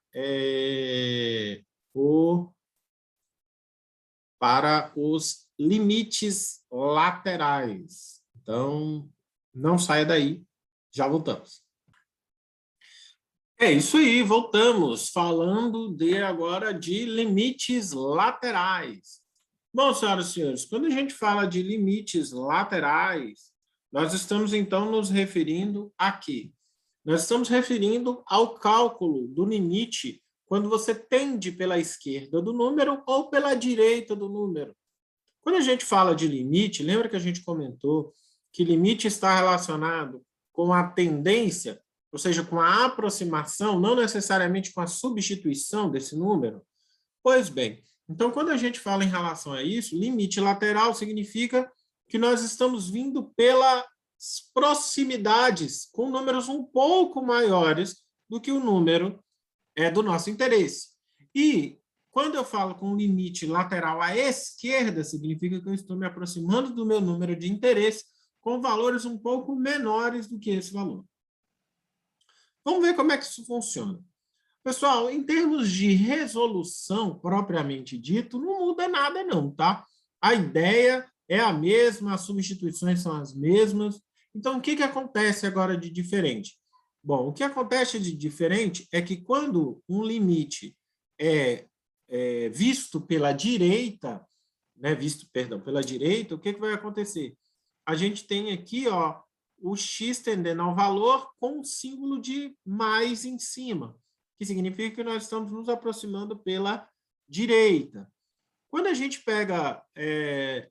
os limites laterais. Então, não saia daí, já voltamos. É isso aí, voltamos, falando agora de limites laterais. Bom, senhoras e senhores, quando a gente fala de limites laterais, nós estamos, então, nos referindo a quê? Nós estamos referindo ao cálculo do limite quando você tende pela esquerda do número ou pela direita do número. Quando a gente fala de limite, lembra que a gente comentou que limite está relacionado com a tendência, ou seja, com a aproximação, não necessariamente com a substituição desse número? Pois bem, então quando a gente fala em relação a isso, limite lateral significa que nós estamos vindo pelas proximidades com números um pouco maiores do que o número do nosso interesse. E quando eu falo com limite lateral à esquerda, significa que eu estou me aproximando do meu número de interesse com valores um pouco menores do que esse valor. Vamos ver como é que isso funciona. Pessoal, em termos de resolução propriamente dito, não muda nada não, tá? A ideia é a mesma, as substituições são as mesmas. Então, o que acontece agora de diferente? Bom, o que acontece de diferente é que quando um limite é visto pela direita, pela direita, o que vai acontecer? A gente tem aqui, ó, o x tendendo ao valor com um símbolo de mais em cima, que significa que nós estamos nos aproximando pela direita. Quando a gente pega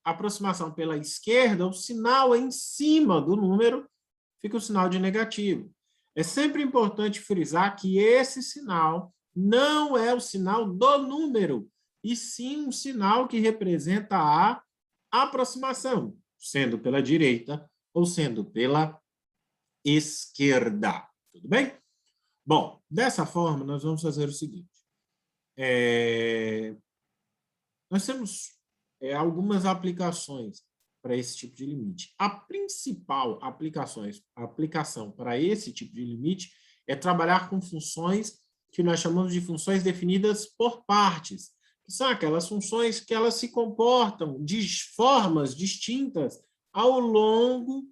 aproximação pela esquerda, o sinal é em cima do número, fica o sinal de negativo. É sempre importante frisar que esse sinal não é o sinal do número, e sim um sinal que representa a aproximação, sendo pela direita ou sendo pela esquerda. Tudo bem? Bom, dessa forma, nós vamos fazer o seguinte. Nós temos algumas aplicações para esse tipo de limite. A principal aplicação para esse tipo de limite é trabalhar com funções que nós chamamos de funções definidas por partes, que são aquelas funções que elas se comportam de formas distintas ao longo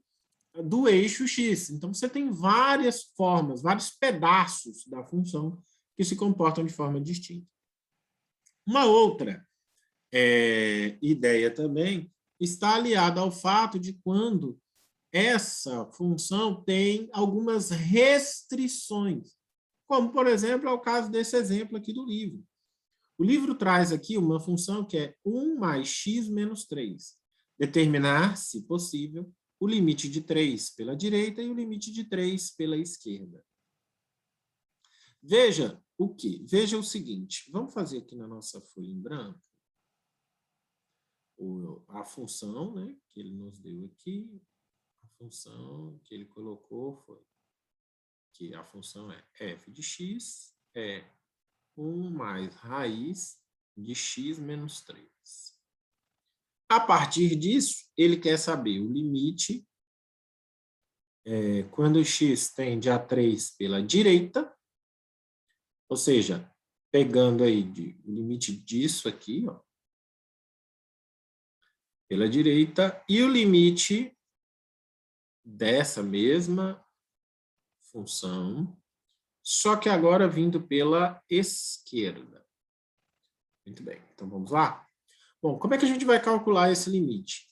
do eixo x. Então, você tem várias formas, vários pedaços da função que se comportam de forma distinta. Uma outra ideia também está aliada ao fato de quando essa função tem algumas restrições, como, por exemplo, é o caso desse exemplo aqui do livro. O livro traz aqui uma função que é 1 mais x menos 3. Determinar, se possível, o limite de 3 pela direita e o limite de 3 pela esquerda. Veja o quê? Veja o seguinte, vamos fazer aqui na nossa folha em branco a função, né, que ele nos deu aqui, a função que ele colocou foi que a função é f de x é 1 mais raiz de x menos 3. A partir disso, ele quer saber o limite quando o x tende a 3 pela direita, ou seja, pegando aí o limite disso aqui, ó, pela direita, e o limite dessa mesma função, só que agora vindo pela esquerda. Muito bem, então vamos lá? Bom, como é que a gente vai calcular esse limite?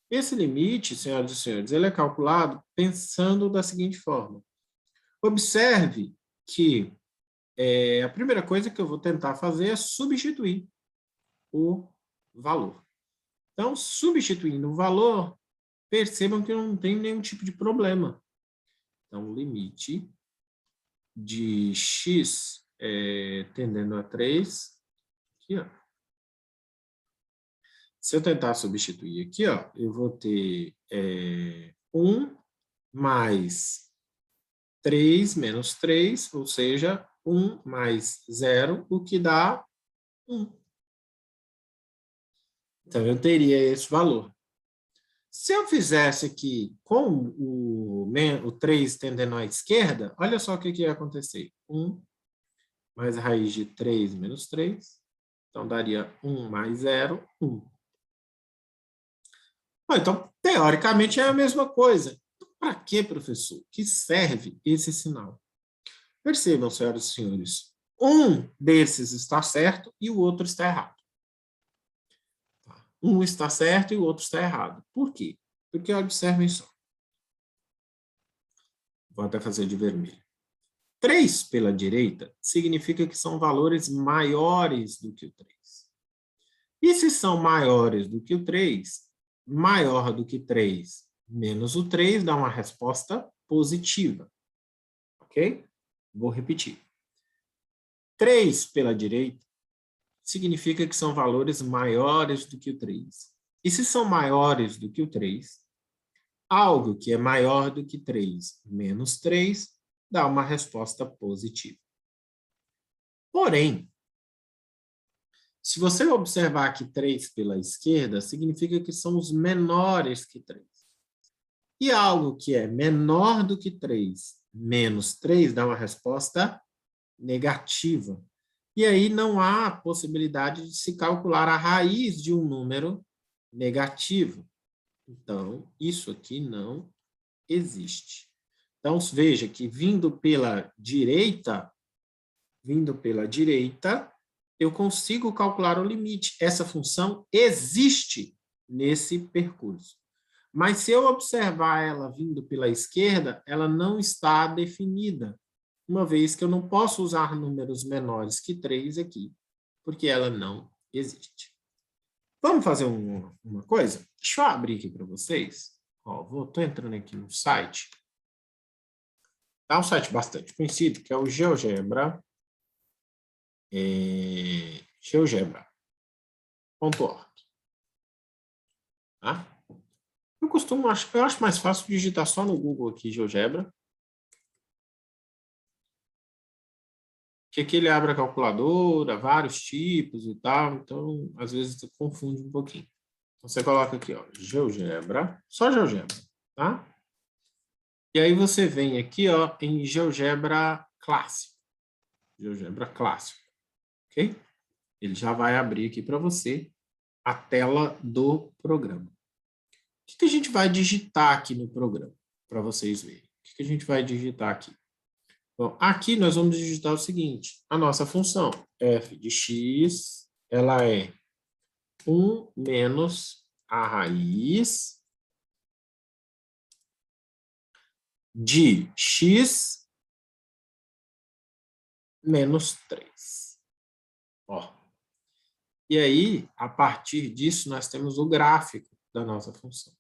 Esse limite, senhoras e senhores, ele é calculado pensando da seguinte forma. Observe que a primeira coisa que eu vou tentar fazer é substituir o valor. Então, substituindo o valor, percebam que eu não tenho nenhum tipo de problema. Então, o limite de x tendendo a 3, aqui, ó. Se eu tentar substituir aqui, ó, eu vou ter 1 mais 3 menos 3, ou seja, 1 mais 0, o que dá 1. Então, eu teria esse valor. Se eu fizesse aqui com o 3 tendendo à esquerda, olha só o que ia acontecer. 1 mais a raiz de 3 menos 3. Então, daria 1 mais 0, 1. Bom, então, teoricamente, é a mesma coisa. Para que, professor? Que serve esse sinal? Percebam, senhoras e senhores, um desses está certo e o outro está errado. um está certo e o outro está errado. Por quê? Porque observem só. Vou até fazer de vermelho. 3 pela direita significa que são valores maiores do que o 3. E se são maiores do que o 3, maior do que 3 menos o 3 dá uma resposta positiva. Ok? Vou repetir. 3 pela direita significa que são valores maiores do que o 3. E se são maiores do que o 3, algo que é maior do que 3 menos 3 dá uma resposta positiva. Porém, se você observar aqui 3 pela esquerda, significa que são os menores que 3. E algo que é menor do que 3 menos 3 dá uma resposta negativa. E aí não há possibilidade de se calcular a raiz de um número negativo. Então, isso aqui não existe. Então, veja que vindo pela direita, eu consigo calcular o limite. Essa função existe nesse percurso. Mas se eu observar ela vindo pela esquerda, ela não está definida, uma vez que eu não posso usar números menores que 3 aqui, porque ela não existe. Vamos fazer uma coisa? Deixa eu abrir aqui para vocês. Estou entrando aqui no site. É um site bastante conhecido, que é o GeoGebra. GeoGebra.org. Tá? Eu acho mais fácil digitar só no Google aqui, GeoGebra. Que aqui ele abre a calculadora, vários tipos e tal, então às vezes você confunde um pouquinho. Então você coloca aqui, ó, GeoGebra, só GeoGebra, tá? E aí você vem aqui, ó, em GeoGebra clássico. GeoGebra clássico, ok? Ele já vai abrir aqui para você a tela do programa. O que a gente vai digitar aqui no programa, para vocês verem? O que a gente vai digitar aqui? Bom, aqui nós vamos digitar o seguinte, a nossa função f de x, ela é 1 menos a raiz de x menos 3. Ó. E aí, a partir disso, nós temos o gráfico da nossa função.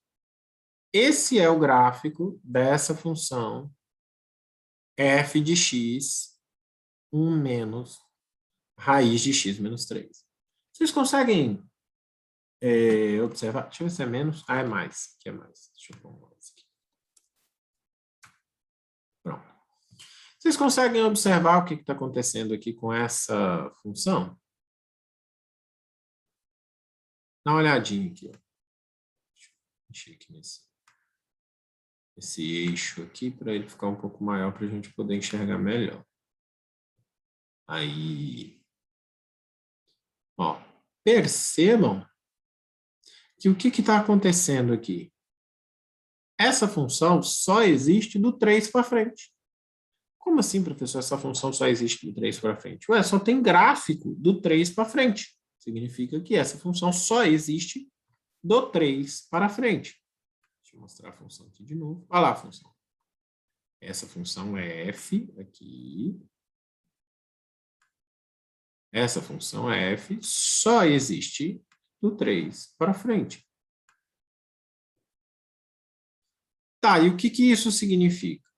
Esse é o gráfico dessa função f de x, 1 menos raiz de x menos 3. Vocês conseguem observar? Deixa eu ver se é menos. Ah, é mais. Aqui é mais. Deixa eu pôr mais aqui. Pronto. Vocês conseguem observar o que está acontecendo aqui com essa função? Dá uma olhadinha aqui. Ó. Deixa eu mexer aqui nesse eixo aqui para ele ficar um pouco maior para a gente poder enxergar melhor. Aí, ó, percebam que o que está acontecendo aqui? Essa função só existe do 3 para frente. Como assim, professor, essa função só existe do 3 para frente? Ué, só tem gráfico do 3 para frente. Significa que essa função só existe do 3 para frente. Deixa eu mostrar a função aqui de novo. Olha lá a função. Essa função é f aqui. Essa função f só existe do 3 para frente. Tá, e o que isso significa?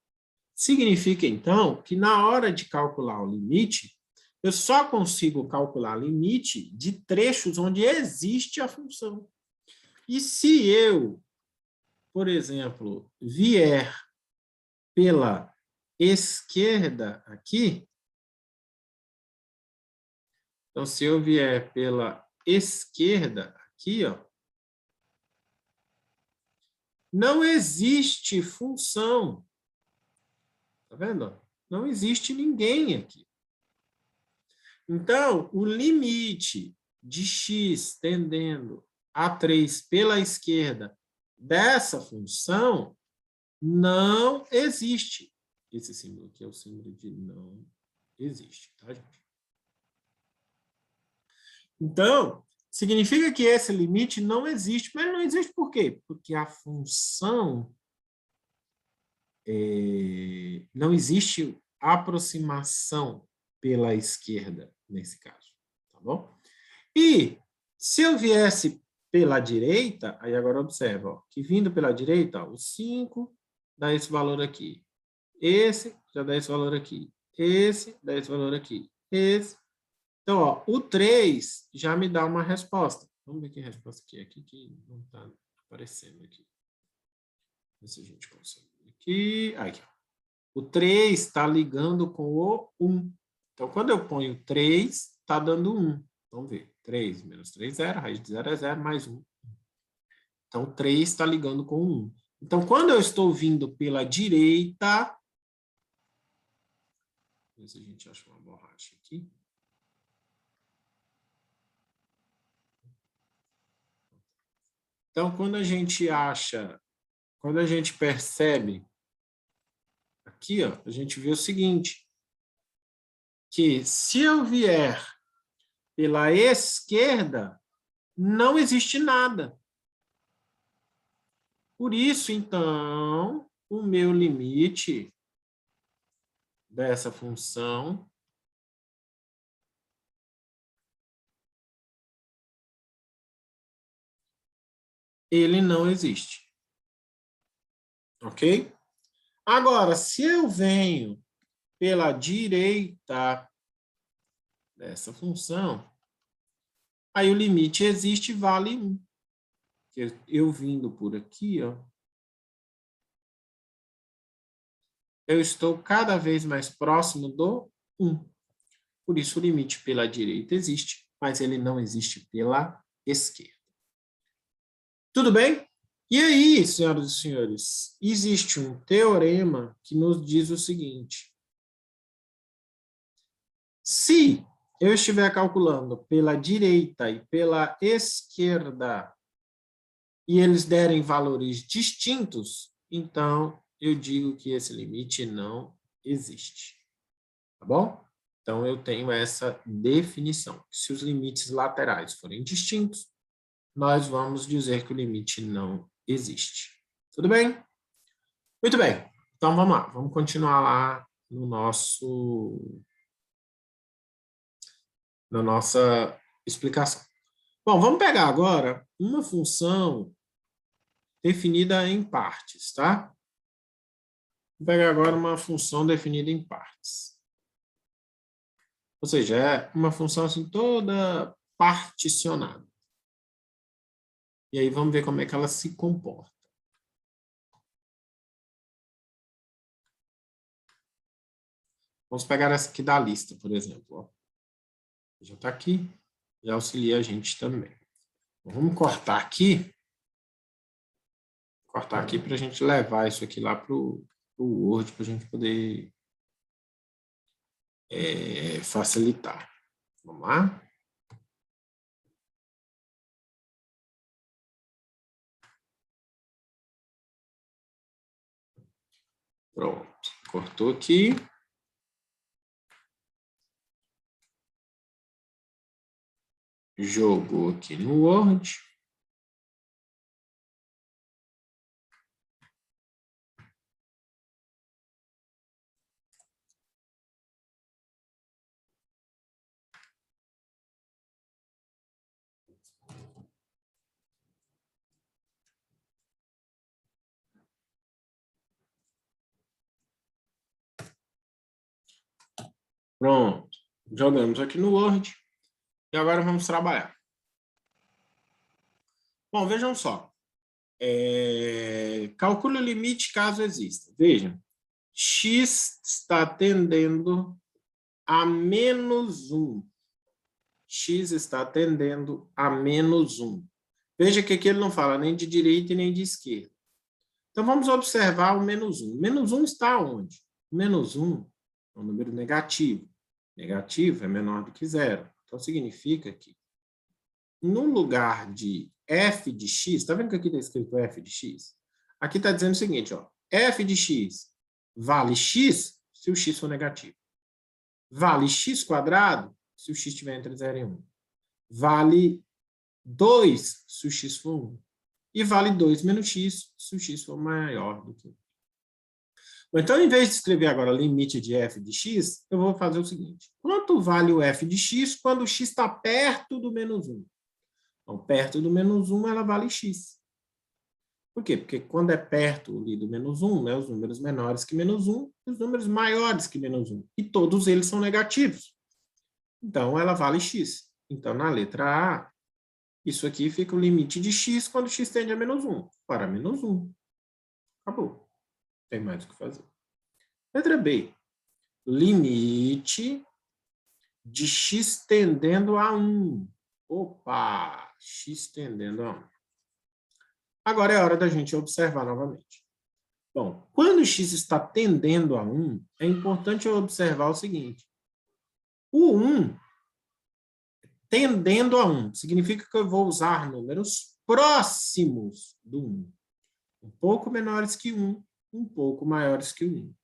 Significa, então, que na hora de calcular o limite, eu só consigo calcular limite de trechos onde existe a função. E se eu, por exemplo, vier pela esquerda aqui, então se eu vier pela esquerda aqui, ó, não existe função. Tá vendo? Não existe ninguém aqui. Então, o limite de x tendendo a 3 pela esquerda dessa função não existe. Esse símbolo aqui é o símbolo de não existe, tá, gente? Então, Significa que esse limite não existe. Mas não existe por quê? Porque a função não existe aproximação pela esquerda, nesse caso. Tá bom? E se eu viesse pela direita, aí agora observa, ó, que vindo pela direita, ó, o 5 dá esse valor aqui. Esse já dá esse valor aqui. Esse dá esse valor aqui. Esse. Então, ó, o 3 já me dá uma resposta. Vamos ver que resposta aqui é aqui que não está aparecendo aqui. Ver se a gente consegue. Aqui. O 3 está ligando com o 1. Então, quando eu ponho 3, está dando 1. Vamos ver. 3 menos 3, 0. Raiz de 0 é 0, mais 1. Então, 3 está ligando com 1. Então, quando eu estou vindo pela direita... Ver se a gente acha uma borracha aqui. Então, quando a gente percebe, aqui, ó, a gente vê o seguinte, que se eu vier pela esquerda, não existe nada. Por isso, então, o meu limite dessa função ele não existe. Ok? Agora, se eu venho pela direita dessa função, aí o limite existe e vale 1. Eu vindo por aqui, ó, eu estou cada vez mais próximo do 1. Por isso, o limite pela direita existe, mas ele não existe pela esquerda. Tudo bem? E aí, senhoras e senhores, existe um teorema que nos diz o seguinte. Se eu estiver calculando pela direita e pela esquerda e eles derem valores distintos, então eu digo que esse limite não existe. Tá bom? Então, eu tenho essa definição. Se os limites laterais forem distintos, nós vamos dizer que o limite não existe. Tudo bem? Muito bem. Então, vamos lá. Vamos continuar lá na nossa explicação. Bom, vamos pegar agora uma função definida em partes, tá? Vou pegar agora uma função definida em partes. Ou seja, é uma função assim toda particionada. E aí vamos ver como é que ela se comporta. Vamos pegar essa aqui da lista, por exemplo. Ó. Já está aqui, já auxilia a gente também. Então, vamos cortar aqui. Cortar aqui para a gente levar isso aqui lá para o Word, para a gente poder facilitar. Vamos lá? Pronto. Cortou aqui. Jogou aqui no Word. Pronto. Jogamos aqui no Word. E agora vamos trabalhar. Bom, vejam só. Calcule o limite caso exista. Vejam. X está tendendo a menos 1. X está tendendo a menos 1. Veja que aqui ele não fala nem de direita e nem de esquerda. Então, vamos observar o menos 1. Menos 1 está onde? Menos 1 é um número negativo. Negativo é menor do que zero. Então, significa que no lugar de f de x, está vendo que aqui está escrito f de x? Aqui está dizendo o seguinte, ó, f de x vale x se o x for negativo. Vale x² se o x estiver entre 0 e 1. Vale 2 se o x for 1. E vale 2 menos x se o x for maior do que 1. Então, em vez de escrever agora limite de f de x, eu vou fazer o seguinte. Quanto vale o f de x quando o x está perto do menos 1? Então, perto do menos 1, ela vale x. Por quê? Porque quando é perto ali do menos 1, né, os números menores que menos 1, e os números maiores que menos 1. E todos eles são negativos. Então, ela vale x. Então, na letra A, isso aqui fica o limite de x quando x tende a menos 1. Para menos 1. Acabou. Não tem mais o que fazer. Letra B. Limite de x tendendo a 1. Opa! X tendendo a 1. Agora é hora da gente observar novamente. Bom, quando x está tendendo a 1, é importante eu observar o seguinte. O 1 tendendo a 1 significa que eu vou usar números próximos do 1. Um pouco menores que 1, um pouco maiores que 1.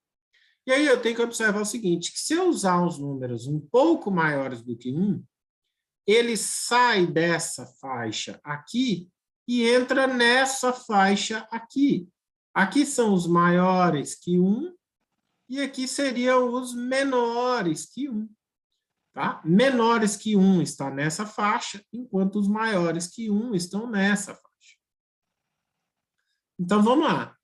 E aí eu tenho que observar o seguinte, que se eu usar os números um pouco maiores do que 1, ele sai dessa faixa aqui e entra nessa faixa aqui. Aqui são os maiores que 1 e aqui seriam os menores que 1. Tá? Menores que 1 está nessa faixa, enquanto os maiores que 1 estão nessa faixa. Então, vamos lá.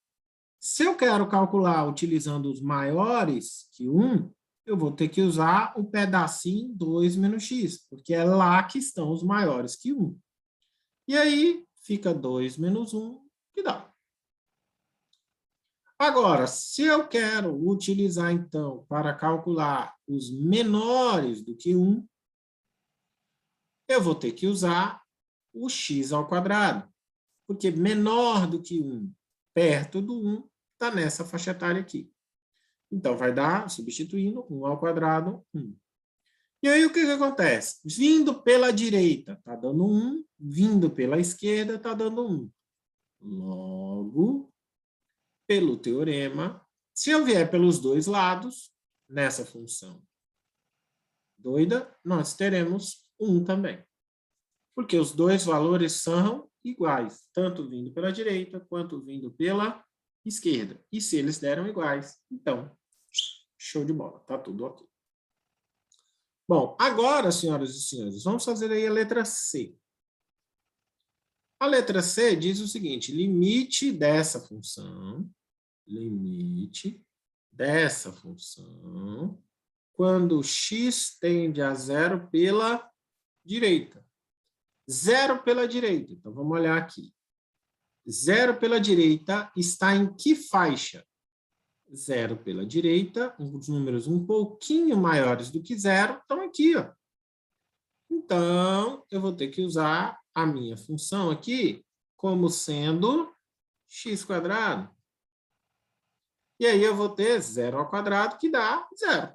Se eu quero calcular utilizando os maiores que 1, eu vou ter que usar o pedacinho 2 menos x, porque é lá que estão os maiores que 1. E aí, fica 2 menos 1, que dá. Agora, se eu quero utilizar, então, para calcular os menores do que 1, eu vou ter que usar o x ao quadrado, porque menor do que 1, perto do 1, está nessa faixa etária aqui. Então, vai dar, substituindo, 1 ao quadrado, 1. E aí, o que acontece? Vindo pela direita, está dando 1. Vindo pela esquerda, está dando 1. Logo, pelo teorema, se eu vier pelos dois lados, nessa função doida, nós teremos 1 também. Porque os dois valores são iguais, tanto vindo pela direita, quanto vindo pela esquerda. E se eles deram iguais, então, show de bola, tá tudo ok. Bom, agora, senhoras e senhores, vamos fazer aí a letra C. A letra C diz o seguinte, limite dessa função, quando x tende a 0 pela direita. 0 pela direita, então vamos olhar aqui. 0 pela direita está em que faixa? 0 pela direita, os números um pouquinho maiores do que 0 estão aqui, ó. Então, eu vou ter que usar a minha função aqui como sendo x². E aí eu vou ter 0 ao quadrado, que dá 0.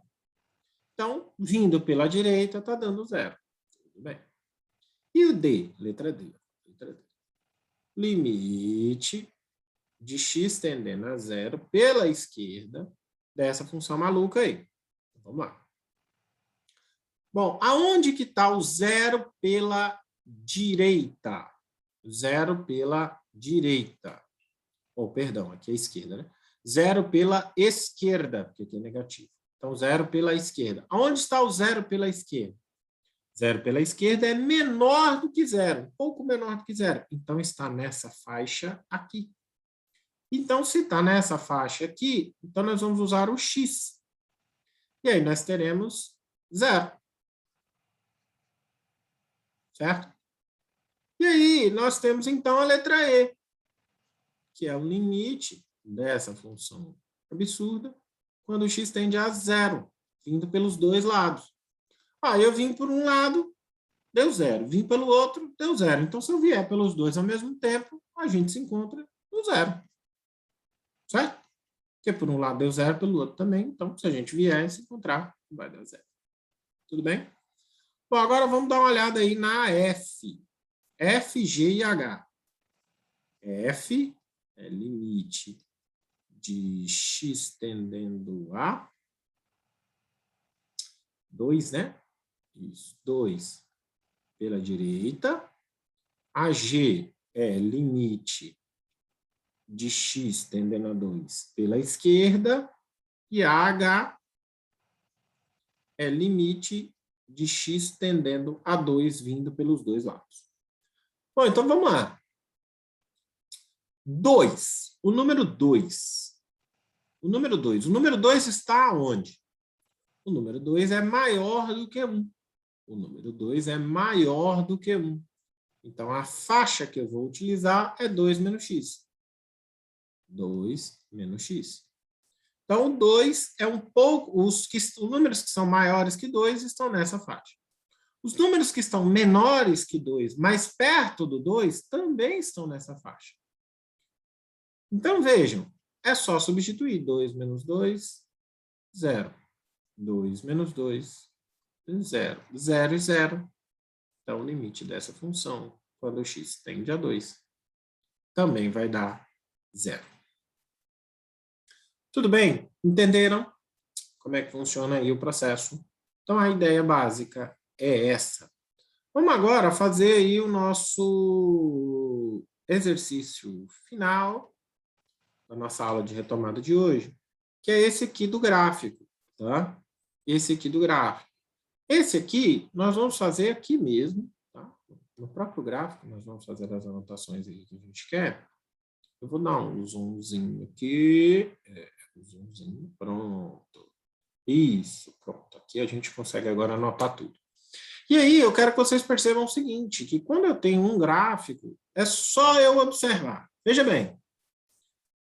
Então, vindo pela direita, está dando 0. Tudo bem. E o D? Letra D. Limite de x tendendo a 0 pela esquerda dessa função maluca aí. Vamos lá. Bom, aonde que está o 0 pela direita? 0 pela direita. Oh, perdão, aqui é a esquerda, né? 0 pela esquerda, porque aqui é negativo. Então, 0 pela esquerda. Aonde está o 0 pela esquerda? 0 pela esquerda é menor do que 0, um pouco menor do que 0. Então, está nessa faixa aqui. Então, se está nessa faixa aqui, então nós vamos usar o x. E aí nós teremos 0. Certo? E aí nós temos, então, a letra E, que é o limite dessa função absurda, quando o x tende a 0, vindo pelos dois lados. Eu vim por um lado, deu 0. Vim pelo outro, deu 0. Então, se eu vier pelos dois ao mesmo tempo, a gente se encontra no 0. Certo? Porque por um lado deu 0, pelo outro também. Então, se a gente vier se encontrar, vai dar 0. Tudo bem? Bom, agora vamos dar uma olhada aí na F. F, G e H. F é limite de x tendendo a 2, né? Isso, 2 pela direita. AG é limite de x tendendo a 2 pela esquerda, e AH é limite de x tendendo a 2 vindo pelos dois lados. Bom, então vamos lá. 2. O número 2. O número 2. O número 2 está onde? O número 2 é maior do que 1. O número 2 é maior do que 1. Então, a faixa que eu vou utilizar é 2 menos x. 2 menos x. Então, 2 é um pouco... Os números que são maiores que 2 estão nessa faixa. Os números que estão menores que 2, mais perto do 2, também estão nessa faixa. Então, vejam, é só substituir 2 menos 2, 0. 2 menos 2, 0. 0 e 0. Então, o limite dessa função, quando x tende a 2, também vai dar 0. Tudo bem? Entenderam como é que funciona aí o processo? Então, a ideia básica é essa. Vamos agora fazer aí o nosso exercício final da nossa aula de retomada de hoje, que é esse aqui do gráfico, tá? Esse aqui do gráfico. Esse aqui, nós vamos fazer aqui mesmo, tá? No próprio gráfico, nós vamos fazer as anotações aí que a gente quer. Eu vou dar um zoomzinho aqui. Zoomzinho, pronto. Isso, pronto. Aqui a gente consegue agora anotar tudo. E aí, eu quero que vocês percebam o seguinte, que quando eu tenho um gráfico, é só eu observar. Veja bem,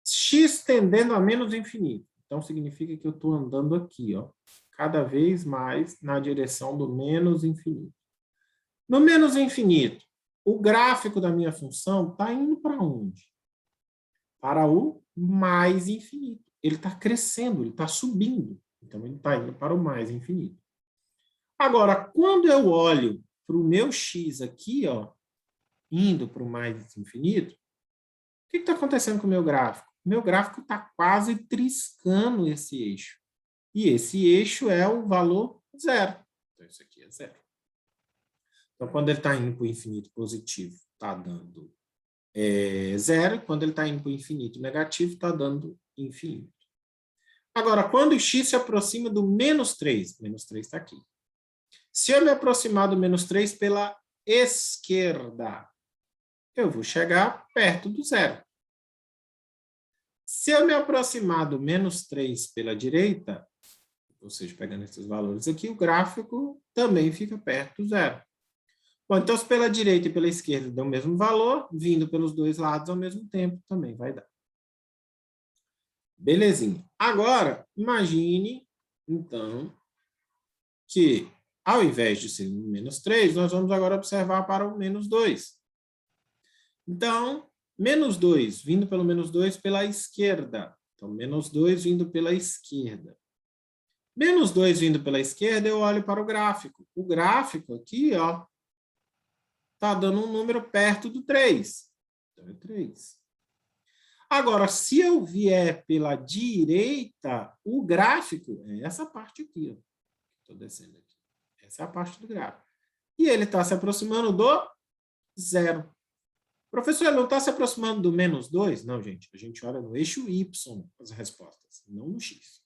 x tendendo a menos infinito. Então, significa que eu estou andando aqui, ó, cada vez mais na direção do menos infinito. No menos infinito, o gráfico da minha função está indo para onde? Para o mais infinito. Ele está crescendo, ele está subindo. Então, ele está indo para o mais infinito. Agora, quando eu olho para o meu x aqui, ó, indo para o mais infinito, o que está acontecendo com o meu gráfico? Meu gráfico está quase triscando esse eixo. E esse eixo é o valor 0. Então, isso aqui é 0. Então, quando ele está indo para o infinito positivo, está dando 0. Quando ele está indo para o infinito negativo, está dando infinito. Agora, quando o x se aproxima do menos 3 está aqui. Se eu me aproximar do menos 3 pela esquerda, eu vou chegar perto do 0. Se eu me aproximar do menos 3 pela direita, ou seja, pegando esses valores aqui, o gráfico também fica perto do 0. Bom, então, se pela direita e pela esquerda dão o mesmo valor, vindo pelos dois lados ao mesmo tempo, também vai dar. Belezinha. Agora, imagine, então, que ao invés de ser menos 3, nós vamos agora observar para o menos 2. Então, menos 2, vindo pelo menos 2 pela esquerda. Então, menos 2 vindo pela esquerda. Menos 2 vindo pela esquerda, eu olho para o gráfico. O gráfico aqui, ó, está dando um número perto do 3. Então, é 3. Agora, se eu vier pela direita, o gráfico é essa parte aqui, ó. Estou descendo aqui. Essa é a parte do gráfico. E ele está se aproximando do 0. Professor, ele não está se aproximando do menos 2? Não, gente. A gente olha no eixo Y as respostas, não no X.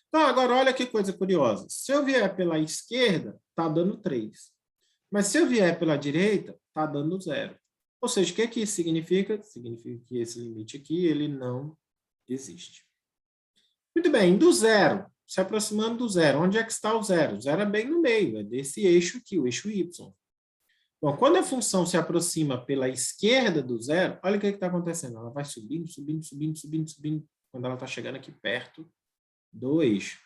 Então, agora, olha que coisa curiosa. Se eu vier pela esquerda, está dando 3. Mas se eu vier pela direita, está dando 0. Ou seja, o que isso significa? Significa que esse limite aqui, ele não existe. Muito bem, do 0, se aproximando do 0. Onde é que está o 0? O 0 é bem no meio, é desse eixo aqui, o eixo Y. Bom, quando a função se aproxima pela esquerda do 0, olha o que está acontecendo. Ela vai subindo, subindo, subindo, subindo, subindo, quando ela está chegando aqui perto do eixo.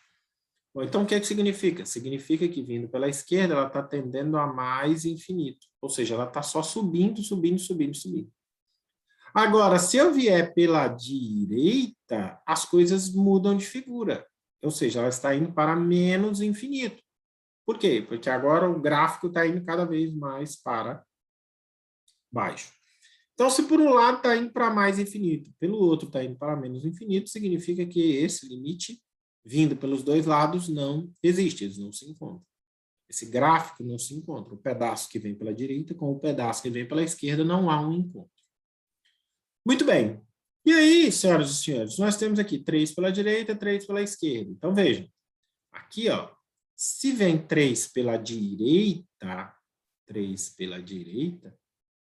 Bom, então, o que significa? Significa que, vindo pela esquerda, ela está tendendo a mais infinito. Ou seja, ela está só subindo, subindo, subindo, subindo. Agora, se eu vier pela direita, as coisas mudam de figura. Ou seja, ela está indo para menos infinito. Por quê? Porque agora o gráfico está indo cada vez mais para baixo. Então, se por um lado está indo para mais infinito, pelo outro está indo para menos infinito, significa que esse limite, vindo pelos dois lados, não existe, eles não se encontram. Esse gráfico não se encontra. O pedaço que vem pela direita com o pedaço que vem pela esquerda não há um encontro. Muito bem. E aí, senhoras e senhores, nós temos aqui 3 pela direita, 3 pela esquerda. Então, vejam. Aqui, ó, se vem 3 pela direita, 3 pela direita,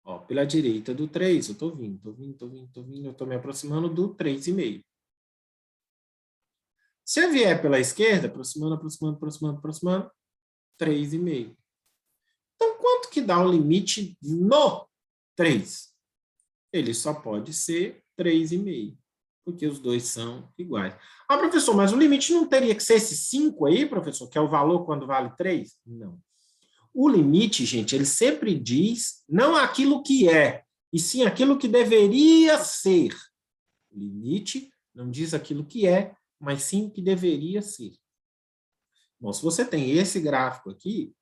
ó, pela direita do 3, eu estou vindo, eu estou me aproximando do 3,5. Se eu vier pela esquerda, aproximando, 3,5. Então, quanto que dá o limite no 3? Ele só pode ser 3,5, porque os dois são iguais. Ah, professor, mas o limite não teria que ser esse 5 aí, professor, que é o valor quando vale 3? Não. O limite, gente, ele sempre diz não aquilo que é, e sim aquilo que deveria ser. O limite não diz aquilo que é, mas sim o que deveria ser. Bom, se você tem esse gráfico aqui,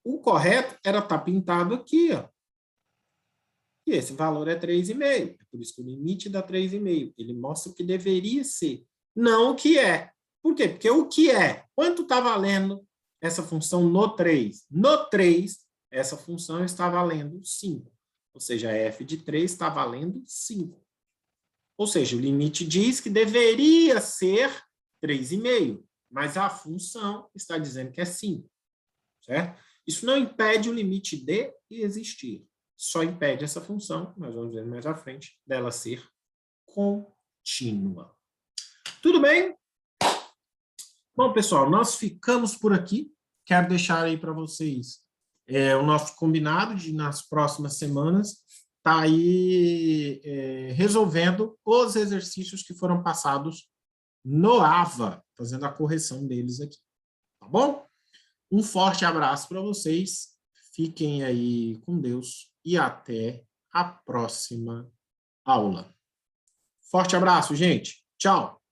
o correto era estar pintado aqui, ó. E esse valor é 3,5. É por isso que o limite dá 3,5. Ele mostra o que deveria ser, não o que é. Por quê? Porque o que é? Quanto está valendo essa função no 3? No 3, essa função está valendo 5. Ou seja, f de 3 está valendo 5. Ou seja, o limite diz que deveria ser 3,5, mas a função está dizendo que é 5. Certo? Isso não impede o limite de existir. Só impede essa função, nós vamos ver mais à frente, dela ser contínua. Tudo bem? Bom, pessoal, nós ficamos por aqui. Quero deixar aí para vocês o nosso combinado de, nas próximas semanas, tá aí resolvendo os exercícios que foram passados no AVA, fazendo a correção deles aqui. Tá bom? Um forte abraço para vocês. Fiquem aí com Deus e até a próxima aula. Forte abraço, gente. Tchau.